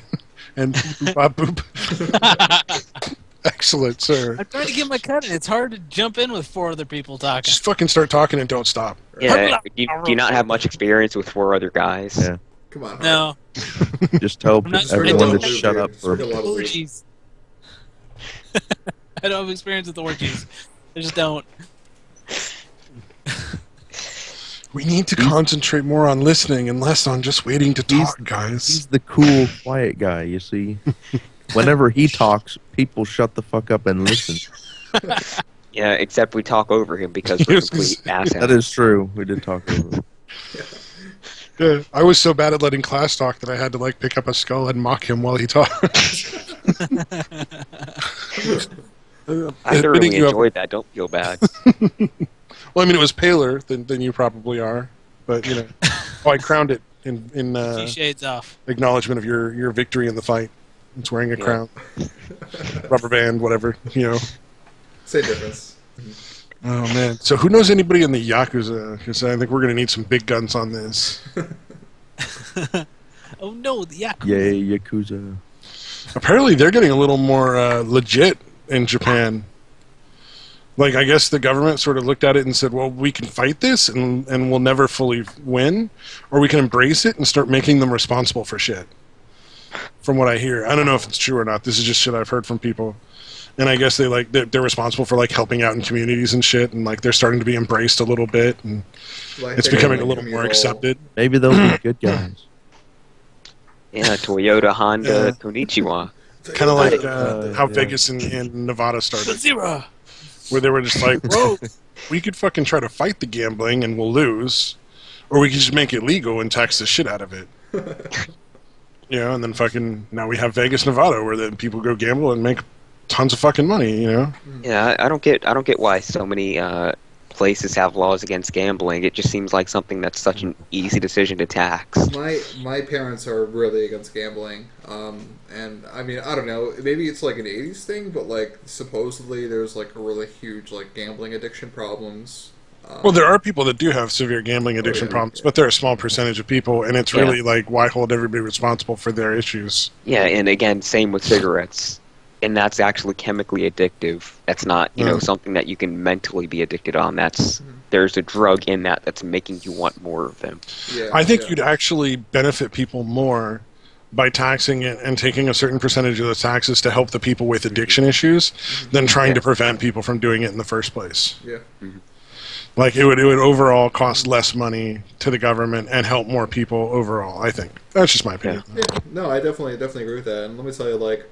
And boop, bop, boop. Excellent, sir. I'm trying to get my cut in. It's hard to jump in with 4 other people talking. Just fucking start talking and don't stop. Yeah. Do you not have much experience with 4 other guys? Yeah. Come on. No. Just tell I'm not everyone sure. to shut up for a Orgies. I don't have experience with orgies. I just don't. We need to concentrate more on listening and less on just waiting to talk, guys. He's the cool, quiet guy, you see. Whenever he talks, people shut the fuck up and listen. Yeah, except we talk over him because we're complete assholes. That is true. We did talk over him. Yeah, I was so bad at letting class talk that I had to like pick up a skull and mock him while he talked. I thoroughly enjoyed that. Don't feel bad. Well, I mean, it was paler than you probably are, but you know, I crowned it in shades off. acknowledgement of your victory in the fight. It's wearing a crown, rubber band, whatever, you know. Same difference. Oh man! So who knows anybody in the Yakuza? Because I think we're gonna need some big guns on this. Oh no, the Yakuza. Yay, Yakuza. Apparently, they're getting a little more legit in Japan. Like, I guess the government sort of looked at it and said, well, we can fight this and we'll never fully win, or we can embrace it and start making them responsible for shit. From what I hear. I don't know if it's true or not. This is just shit I've heard from people. And I guess they're responsible for, like, helping out in communities and shit, and, like, they're starting to be embraced a little bit, and Like, it's becoming a little more accepted. Maybe they'll be good guys. Yeah, Toyota, Honda, Konnichiwa. Kind of like how yeah. Vegas and Nevada started. Zero. Where they were just like, bro, we could fucking try to fight the gambling and we'll lose, or we could just make it legal and tax the shit out of it. You know, and then fucking now we have Vegas, Nevada, where the people go gamble and make tons of fucking money. You know. Yeah, I don't get why so many places have laws against gambling. It just seems like something that's such an easy decision to tax. My parents are really against gambling, and I mean, I don't know, maybe it's like an 80s thing, but like supposedly there's like a really huge like gambling addiction problems. Well, there are people that do have severe gambling addiction problems, but they're a small percentage of people, and it's really like, why hold everybody responsible for their issues? Yeah, and again, same with cigarettes. And that's actually chemically addictive. That's not, you know, something that you can mentally be addicted on. There's a drug in that that's making you want more of them. Yeah, I think you'd actually benefit people more by taxing it and taking a certain percentage of the taxes to help the people with addiction issues than trying to prevent people from doing it in the first place. Yeah. Like, it would overall cost less money to the government and help more people overall, I think. That's just my opinion. Yeah. No, I definitely agree with that. And let me tell you, like,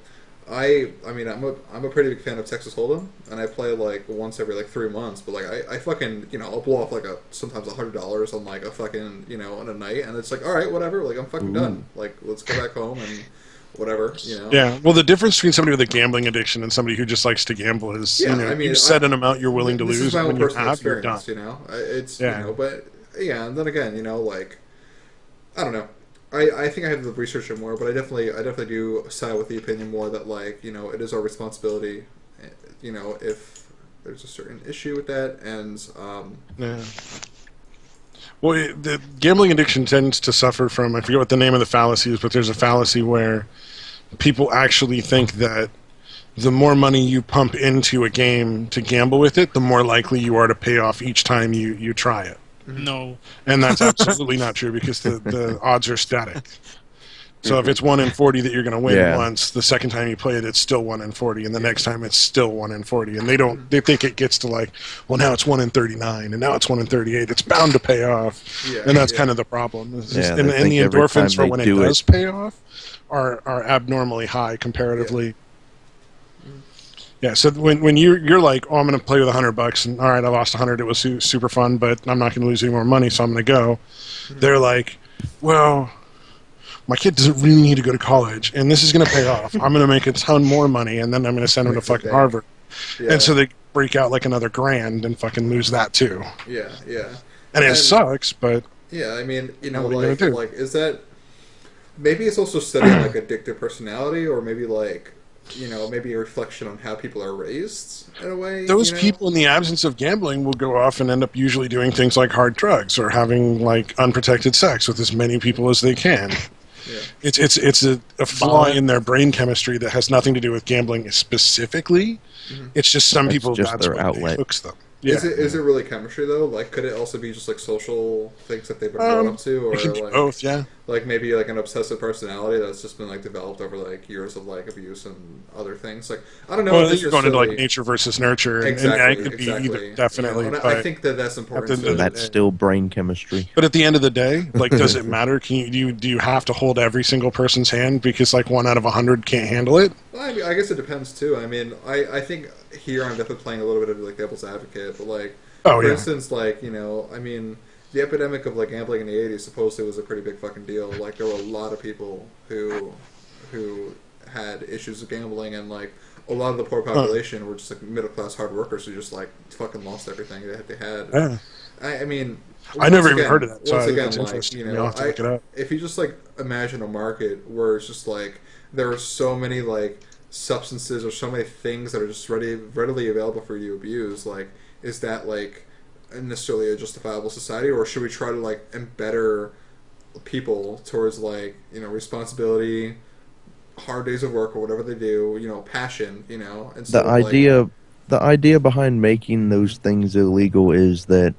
I mean, I'm a pretty big fan of Texas Hold'em, and I play like once every like 3 months. But like, I fucking, you know, I'll blow off like sometimes $100 on like a fucking, you know, on a night, and it's like, all right, whatever. Like, I'm fucking done. Like, let's go back home and whatever, you know. Yeah. Well, the difference between somebody with a gambling addiction and somebody who just likes to gamble is, you know, I mean, you set an amount you're willing to lose, is my and own when you personal have, you're done. experience, you know. It's you know, but yeah, and then again, you know, like, I don't know. I think I have to research it more, but I definitely do side with the opinion more that, like, you know, it is our responsibility, you know, if there's a certain issue with that, and yeah. Well, the gambling addiction tends to suffer from, I forget what the name of the fallacy is, but there's a fallacy where people actually think that the more money you pump into a game to gamble with it, the more likely you are to pay off each time you try it. No. And that's absolutely not true, because the odds are static. So if it's 1 in 40 that you're going to win once, the second time you play it, it's still 1 in 40, and the next time it's still 1 in 40. And they think it gets to like, well, now it's 1 in 39, and now it's 1 in 38. It's bound to pay off, and that's kind of the problem. And the endorphins for when it does pay off are abnormally high comparatively. Yeah, so when you're like, oh, I'm going to play with $100, and all right, I lost 100. It was super fun, but I'm not going to lose any more money, so I'm going to go. They're like, well, my kid doesn't really need to go to college, and this is going to pay off. I'm going to make a ton more money, and then I'm going to send him to fucking Harvard. Yeah. And so they break out like another $1,000 and fucking lose that too. Yeah, yeah. And it sucks, but yeah, I mean, you know, like is that maybe it's also studying like addictive personality, or maybe like, you know, maybe a reflection on how people are raised in a way. Those people in the absence of gambling will go off and end up usually doing things like hard drugs or having like unprotected sex with as many people as they can. Yeah. It's a flaw in their brain chemistry that has nothing to do with gambling specifically. It's just some people, just that's their what outlet. hooks them. Yeah. Is it really chemistry though? Like, could it also be just like social things that they've been brought up to, or It can be like both, yeah. like maybe like an obsessive personality that's just been like developed over like years of like abuse and other things? Like, I don't know. Well, if this is going into like necessarily- nature versus nurture, Exactly, and it could exactly. be either, definitely. You know, and but I think that's important. At the to- end of That's still brain chemistry. But at the end of the day, like, does it matter? Can do you have to hold every single person's hand because like 1 out of 100 can't handle it? Well, I mean, I guess it depends too. I mean, I think here I'm definitely playing a little bit of like devil's advocate, but like, Oh, for yeah. instance, like, you know, I mean, the epidemic of like gambling in the '80s supposedly was a pretty big fucking deal. Like, there were a lot of people who had issues with gambling, and like a lot of the poor population were just like middle class hard workers who just like fucking lost everything that they had. Yeah. I mean, I never once even again- heard of that. So Once I think again, that's like, interesting. you I'll know, have to look it up. if you just like imagine a market where it's just like there are so many like substances or so many things that are just readily available for you to abuse, like, is that like necessarily a justifiable society, or should we try to like embetter people towards like, you know, responsibility, hard days of work or whatever they do, you know, passion, you know, instead The of, like, idea behind making those things illegal is that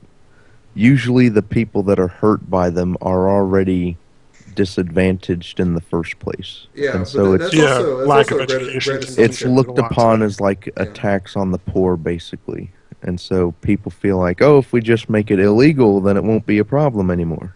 usually the people that are hurt by them are already disadvantaged in the first place. yeah, And but so that's it's also, that's lack also of a great education. assumption. it's looked a lot to upon that. as like a Yeah. tax on the poor, basically. And so people feel like, oh, if we just make it illegal, then it won't be a problem anymore.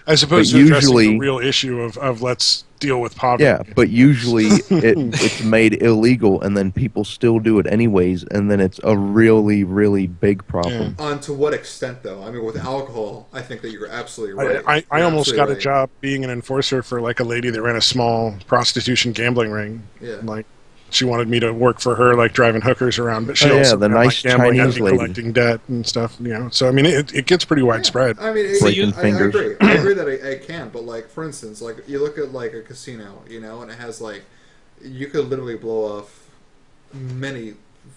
As opposed But to addressing the usually- real issue of let's deal with poverty. Yeah, but usually it's made illegal, and then people still do it anyways, and then it's a really, really big problem. On to what extent, though? I mean, with alcohol, I think that you're absolutely right. I You're almost absolutely got a right. job being an enforcer for like a lady that ran a small prostitution gambling ring. Yeah. Like, she wanted me to work for her, like driving hookers around, but she Oh, yeah, also the ran, nice like, gambling Chinese and lady. collecting debt and stuff. You know, so I mean, it gets pretty widespread. I mean, Breaking I fingers. agree. I agree that it can, but like, for instance, like you look at like a casino, you know, and it has like, you could literally blow off many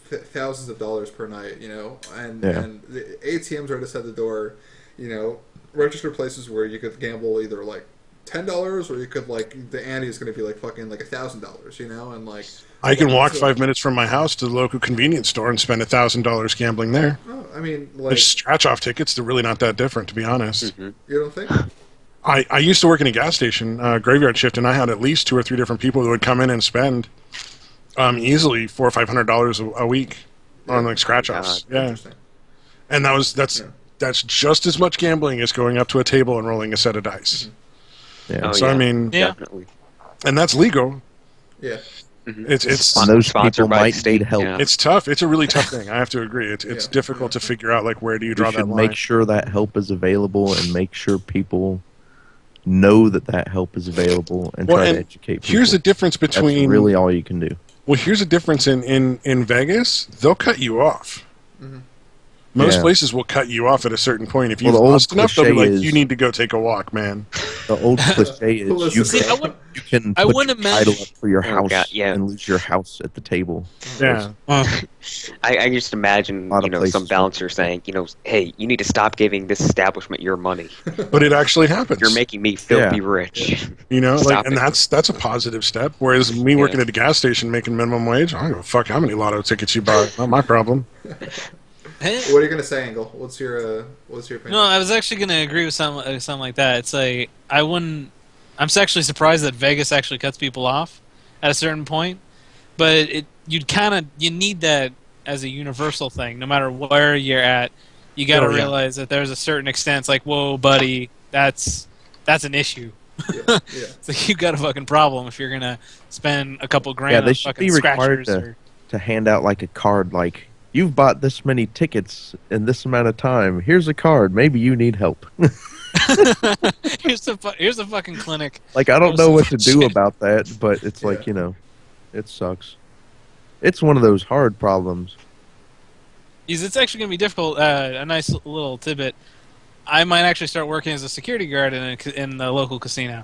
thousands of dollars per night, you know, and Yeah. and the ATMs right outside the door, you know, registered places where you could gamble either like $10 or you could like the ante is going to be like fucking like $1,000, you know, and like. I can walk so- 5 minutes from my house to the local convenience store and spend $1,000 gambling there. Oh, I mean, like, There's scratch-off tickets. They're really not that different, to be honest. Mhm. you don't think? I used to work in a gas station, graveyard shift, and I had at least 2 or 3 different people that would come in and spend easily $400 or $500 a week on like scratch-offs. Yeah, Interesting. and that's Yeah. just as much gambling as going up to a table and rolling a set of dice. Yeah. Oh, So yeah. I mean, Yeah. Definitely. and that's legal. Yeah. It's And those Sponsored people by might state, need help. yeah. it's tough. It's a really tough thing. I have to agree. It's Yeah. difficult to figure out like where do you We draw should that line. make sure that help is available and make sure people know that help is available and Well, try and to educate people. Here's the difference That's between really all you can do. Well, here's the difference in Vegas. They'll cut you off. Mhm. Most Yeah. places will cut you off at a certain point. If Well, you've the old lost enough, they'll be cliche like, is- "You need to go take a walk, man." The old cliche is Listen, you See, can, I would- you can I put wouldn't your title imagine- up for your Oh, house God, yeah. and lose your house at the table. Yeah, I just imagine, A lot you of know, places some bouncer saying, you know, hey, you need to stop giving this establishment your money. but it actually happens. You're making me filthy rich. You know, like, Stop and it. that's a positive step. Whereas me working at a gas station making minimum wage, I don't give a fuck how many lotto tickets you buy. Not my problem. What are you gonna say, Engel? What's your opinion? No, I was actually going to agree with something like that. It's like I wouldn't. I'm actually surprised that Vegas actually cuts people off at a certain point, but you need that as a universal thing. No matter where you're at, you got to Oh, yeah. realize that there's a certain extent. It's like, whoa, buddy, that's an issue. Yeah. So you got a fucking problem if you're gonna spend a couple grand Yeah, they on should fucking be required scratchers. to hand out like a card like, you've bought this many tickets in this amount of time. Here's a card. Maybe you need help. Here's a fucking clinic. Like, I don't Those know what to do shit. about that, but it's like, Yeah. you know, it sucks. It's one of those hard problems. It's actually gonna be difficult. A nice little tidbit. I might actually start working as a security guard in the local casino.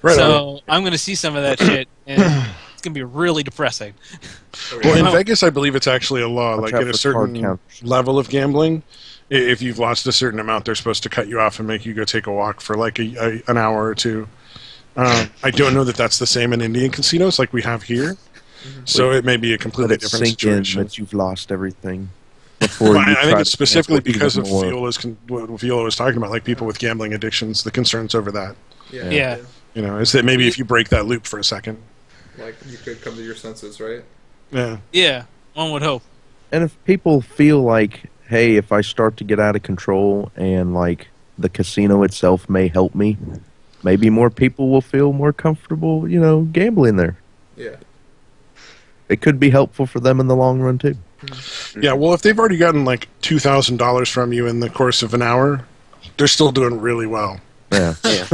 Right. So I'm going to see some of that shit, and it's going to be really depressing. Well, in No. Vegas, I believe it's actually a law. Watch Like out at a for card certain counters. level of gambling, if you've lost a certain amount, they're supposed to cut you off and make you go take a walk for like an hour or two. I don't know that that's the same in Indian casinos like we have here. So it may be a Let completely it different sink in situation. that you've lost everything. before Well, you I think try it's to specifically gamble because of even more. what Viola was talking about, like people with gambling addictions, the concerns over that. Yeah. You know, is that maybe if you break that loop for a second. Like, you could come to your senses, right? Yeah. Yeah, one would hope. And if people feel like, hey, if I start to get out of control and like the casino itself may help me, maybe more people will feel more comfortable, you know, gambling there. Yeah. It could be helpful for them in the long run too. Yeah, well, if they've already gotten like $2,000 from you in the course of an hour, they're still doing really well. Yeah. Yeah.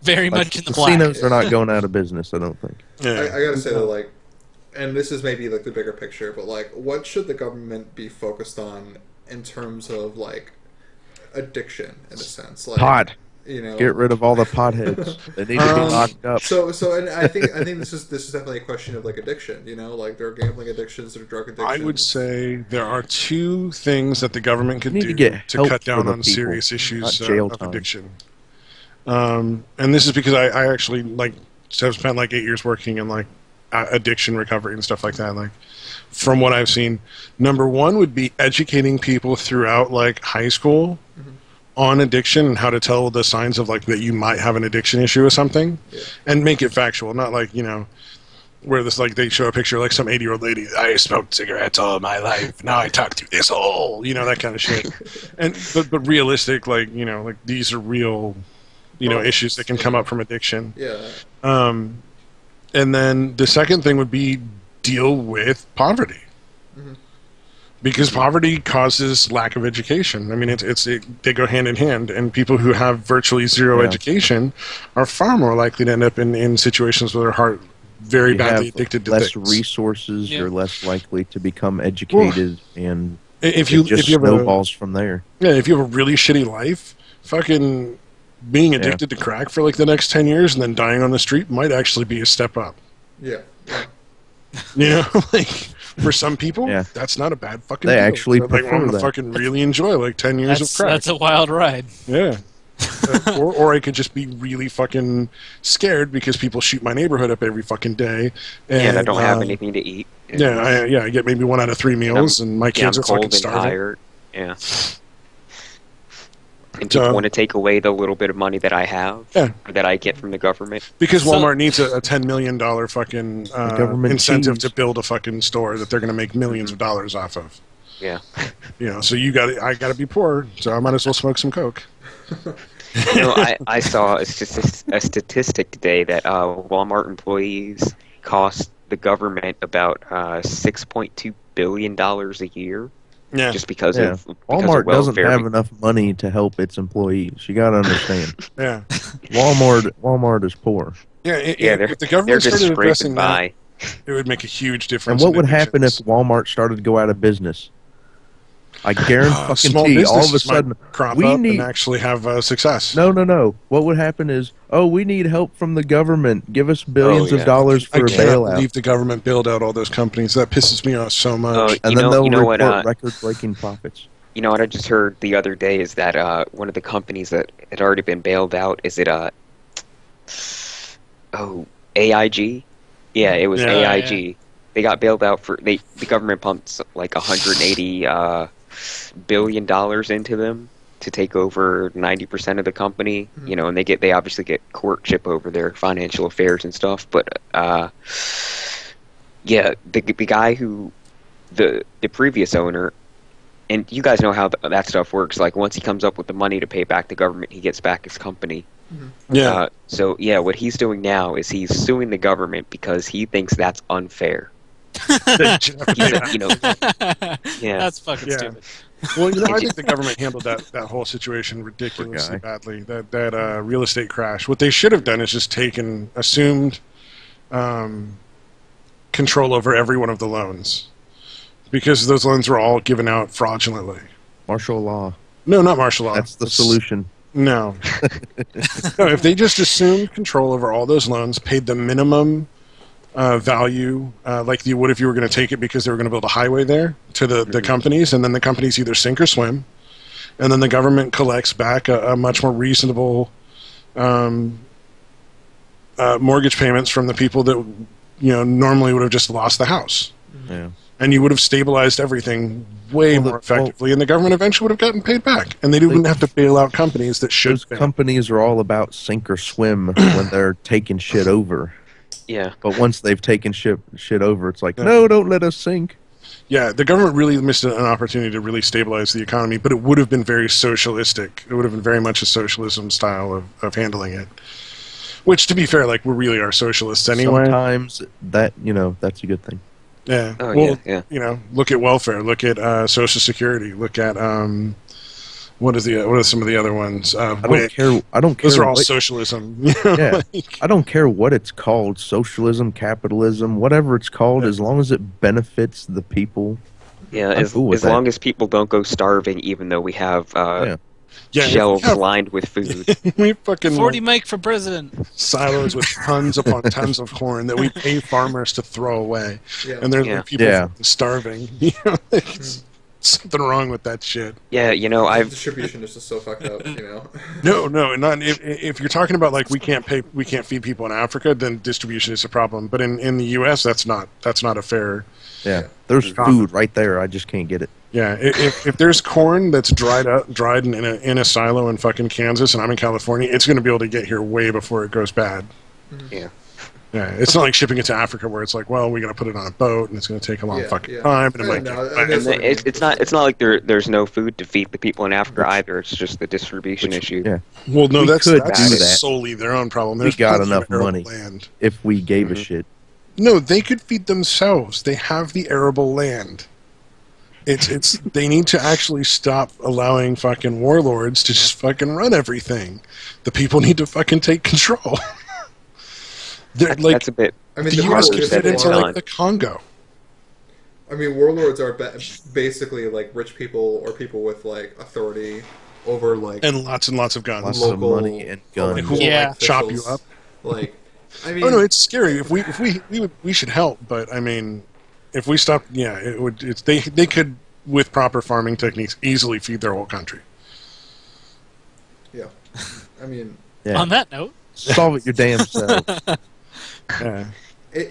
Very Like, much in the black. casinos are not going out of business, I don't think. Yeah. I gotta say that, like, and this is maybe like the bigger picture, but like, what should the government be focused on in terms of like addiction, in a sense? Like, Pot. you know, Get rid of all the potheads. They need to be locked up. So, and I think this is definitely a question of like addiction. You know, like there are gambling addictions, there are drug addictions. I would say there are two things that the government could You need do to get to help cut for down the on people, serious not issues jail of time. addiction. And this is because I actually like have spent like 8 years working in like addiction recovery and stuff like that. Like from what I've seen, number one would be educating people throughout like high school on addiction and how to tell the signs of like that you might have an addiction issue or something, and make it factual, not like, you know, where this like they show a picture of, like some 80-year-old lady. I smoked cigarettes all my life. Now I talk through this hole. You know, that kind of shit. And but realistic, like, you know, like these are real, you know, issues that can come up from addiction. Yeah. And then the second thing would be deal with poverty. Because poverty causes lack of education. I mean, they go hand in hand, and people who have virtually zero education are far more likely to end up in situations where they're very You badly have addicted to less things. resources, Yeah. you're less likely to become educated, and If it just you have snowballs from there. if you have a really shitty life, fucking being addicted to crack for like the next 10 years and then dying on the street might actually be a step up. Yeah. You know, like for some people, Yeah. that's not a bad fucking They deal. actually They're like, prefer I'm gonna that. fucking really enjoy like 10 years of crack. That's a wild ride. Yeah. or I could just be really fucking scared because people shoot my neighborhood up every fucking day. And I don't have uh, anything to eat. Yeah, I get maybe 1 out of 3 meals, and my Yeah, kids I'm are fucking cold and starving. tired. Yeah. And people want to take away the little bit of money that I have, Yeah. or that I get from the government. Because So- Walmart needs a $10 million fucking government incentive cheese. to build a fucking store that they're going to make millions of dollars off of. Yeah. You know, so I got to be poor, so I might as well smoke some coke. You know, I saw a statistic today that Walmart employees cost the government about $6.2 billion a year, Yeah. just because Yeah. of Walmart doesn't welfare. have enough money to help its employees. You got to understand. Yeah. Walmart is poor. Yeah. Yeah, If the they're government just started scraping addressing that, by. it would make a huge And difference. what in would happen if addictions. Walmart started to go out of business? I guarantee Small all of a businesses sudden might crop we up need and actually have success? no. What would happen is, we need help from the government. Give us billions yeah. of dollars I for a cannot bailout. believe the government bailed out all those companies. That pisses me off so much. Oh, And you then know- they'll you know what, report record-breaking profits. You know what I just heard the other day is that one of the companies that had already been bailed out, is it AIG? Yeah, it was Yeah. AIG. They got bailed out the government pumped like $180 billion into them to take over 90% of the company. You know, and they obviously get courtship over their financial affairs and stuff. But yeah, the guy who the previous owner. And you guys know how that stuff works. Like, once he comes up with the money to pay back the government, he gets back his company. Yeah. So, yeah, what he's doing now is he's suing the government because he thinks that's unfair. He's you know, yeah. That's fucking Yeah. stupid. Well, you know, I think the government handled that whole situation ridiculously Poor guy. badly. That real estate crash. What they should have done is just assumed control over every one of the loans, because those loans were all given out fraudulently. Martial law. No, not martial law. That's the solution. No. No, if they just assumed control over all those loans, paid the minimum value, like you would if you were going to take it because they were going to build a highway there, to the companies, and then the companies either sink or swim, and then the government collects back a much more reasonable mortgage payments from the people that normally would have just lost the house. Yeah. and you would have stabilized everything way more effectively, and the government eventually would have gotten paid back, and they wouldn't have to bail out companies that should. Those companies are all about sink or swim when they're taking shit over. Yeah. But once they've taken shit over, it's like, no, don't let us sink. Yeah, the government really missed an opportunity to really stabilize the economy, but it would have been very socialistic. It would have been very much a socialism style of handling it. Which, to be fair, like, we really are socialists anyway. Sometimes that's a good thing. Yeah. Oh, well, yeah. Look at welfare. Look at Social Security. Look at what are some of the other ones? I don't care. Those are all socialism. Yeah. I don't care what it's called, socialism, capitalism, whatever it's called, as long as it benefits the people. Yeah, as long as people don't go starving, even though we have shelves lined with food. We fucking 40 make for president. Silos with tons upon tons of corn that we pay farmers to throw away, and there's people starving. It's something wrong with that shit. Yeah, distribution is just so fucked up. No, not if you're talking about like we can't feed people in Africa, then distribution is a problem. But in the U.S., that's not a fair. Yeah, there's food right there. I just can't get it. Yeah, if there's corn that's dried in a silo in fucking Kansas, and I'm in California, it's going to be able to get here way before it goes bad. Yeah. Yeah, it's not like shipping it to Africa where it's like, well, we're going to put it on a boat and it's going to take a long fucking time. And it's not like there's no food to feed the people in Africa either. It's just the distribution issue. Yeah. Well, no, that's that. solely their own problem. We got enough money if we gave a shit. No, they could feed themselves. They have the arable land. They need to actually stop allowing fucking warlords to just fucking run everything. The people need to fucking take control. That's a bit. I mean, the U.S. could fit into like the Congo. I mean, warlords are basically like rich people or people with like authority over like and lots of guns, lots of money and guns. Who will, like, chop you up. Like, I mean, oh no, it's scary. If we should help, but I mean, if we stop, it would. They could, with proper farming techniques, easily feed their whole country. Yeah, I mean. Yeah. On that note, solve it your damn self. Yeah.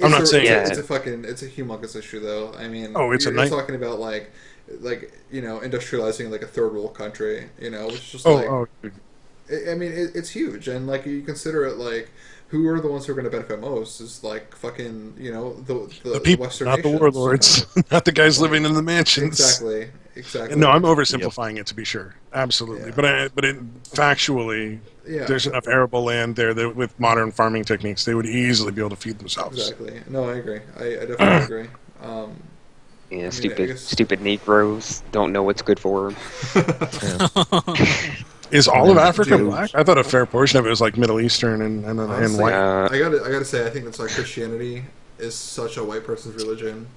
I'm not saying it's a humongous issue though. I mean, you're talking about like industrializing like a third world country, which is just I mean, it's huge, and like you consider it like who are the ones who are going to benefit most is like fucking the people, Western not nations, the warlords, not the guys living in the mansions. Exactly. No, I'm oversimplifying it to be sure, absolutely, but factually. Yeah, there's enough arable land there that with modern farming techniques, they would easily be able to feed themselves. Exactly. No, I agree. I definitely agree. Stupid Negroes don't know what's good for them. Is all of Africa black? I thought a fair portion of it was like Middle Eastern and white. I gotta say, I think that's like Christianity is such a white person's religion.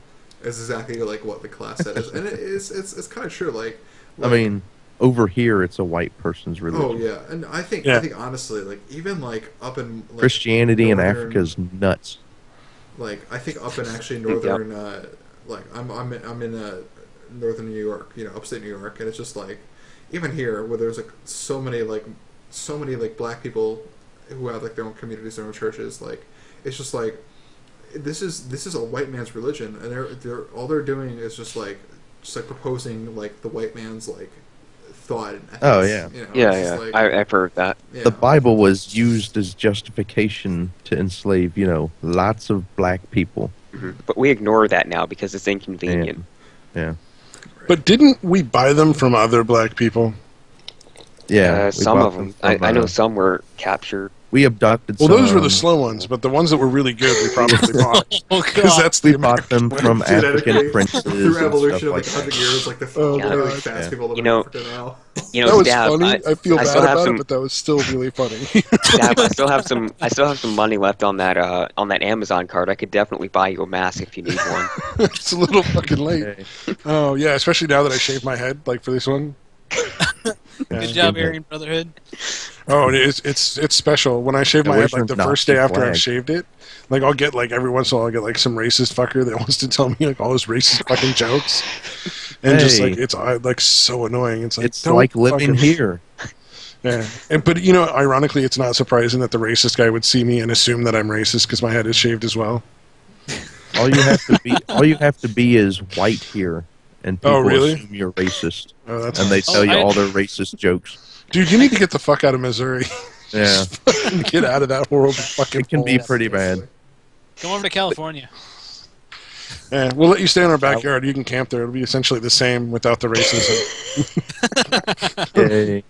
It's exactly like what the class said is, and it's kind of true. Like, I mean. Over here, it's a white person's religion. Oh yeah, and I think honestly, like even like up in like, Christianity in Africa is nuts. Like I think up in actually northern, like I'm in northern New York, upstate New York, and it's just like even here where there's like so many black people who have like their own communities, their own churches. Like it's just like this is a white man's religion, and they're all they're doing is just like proposing like the white man's like. Thought and ethics, oh yeah, like, I've heard that. Yeah. The Bible was used as justification to enslave, lots of black people. Mm-hmm. But we ignore that now because it's inconvenient. Yeah. But didn't we buy them from other black people? Yeah, some of them. I know some were captured. We abducted. Well, those were the slow ones, but the ones that were really good, we probably bought. Because that's we bought them from African princes. Through evolution of like like 100 years, like the really fast people live in Africa now. That was funny. I feel bad about it, but that was still really funny. Dab, I still have some money left on that Amazon card. I could definitely buy you a mask if you need one. It's a little fucking late. Okay. Oh yeah, especially now that I shaved my head, like for this one. Good job, Aryan Brotherhood. Oh, it's special. When I shave my head, like the first day after I've shaved it, like I'll get like every once in a while I'll get like some racist fucker that wants to tell me like all his racist fucking jokes, and just like it's like so annoying. It's like living here. Yeah, but ironically, it's not surprising that the racist guy would see me and assume that I'm racist because my head is shaved as well. All you have to be is white here, and people really? assume you're racist, Oh, that's and they nice. tell you all their racist jokes. Dude, you need to get the fuck out of Missouri. Yeah, Get out of that horrible fucking it can be hole. pretty bad. Come over to California. Yeah, we'll let you stay in our backyard. You can camp there. It'll be essentially the same without the racism. Yay.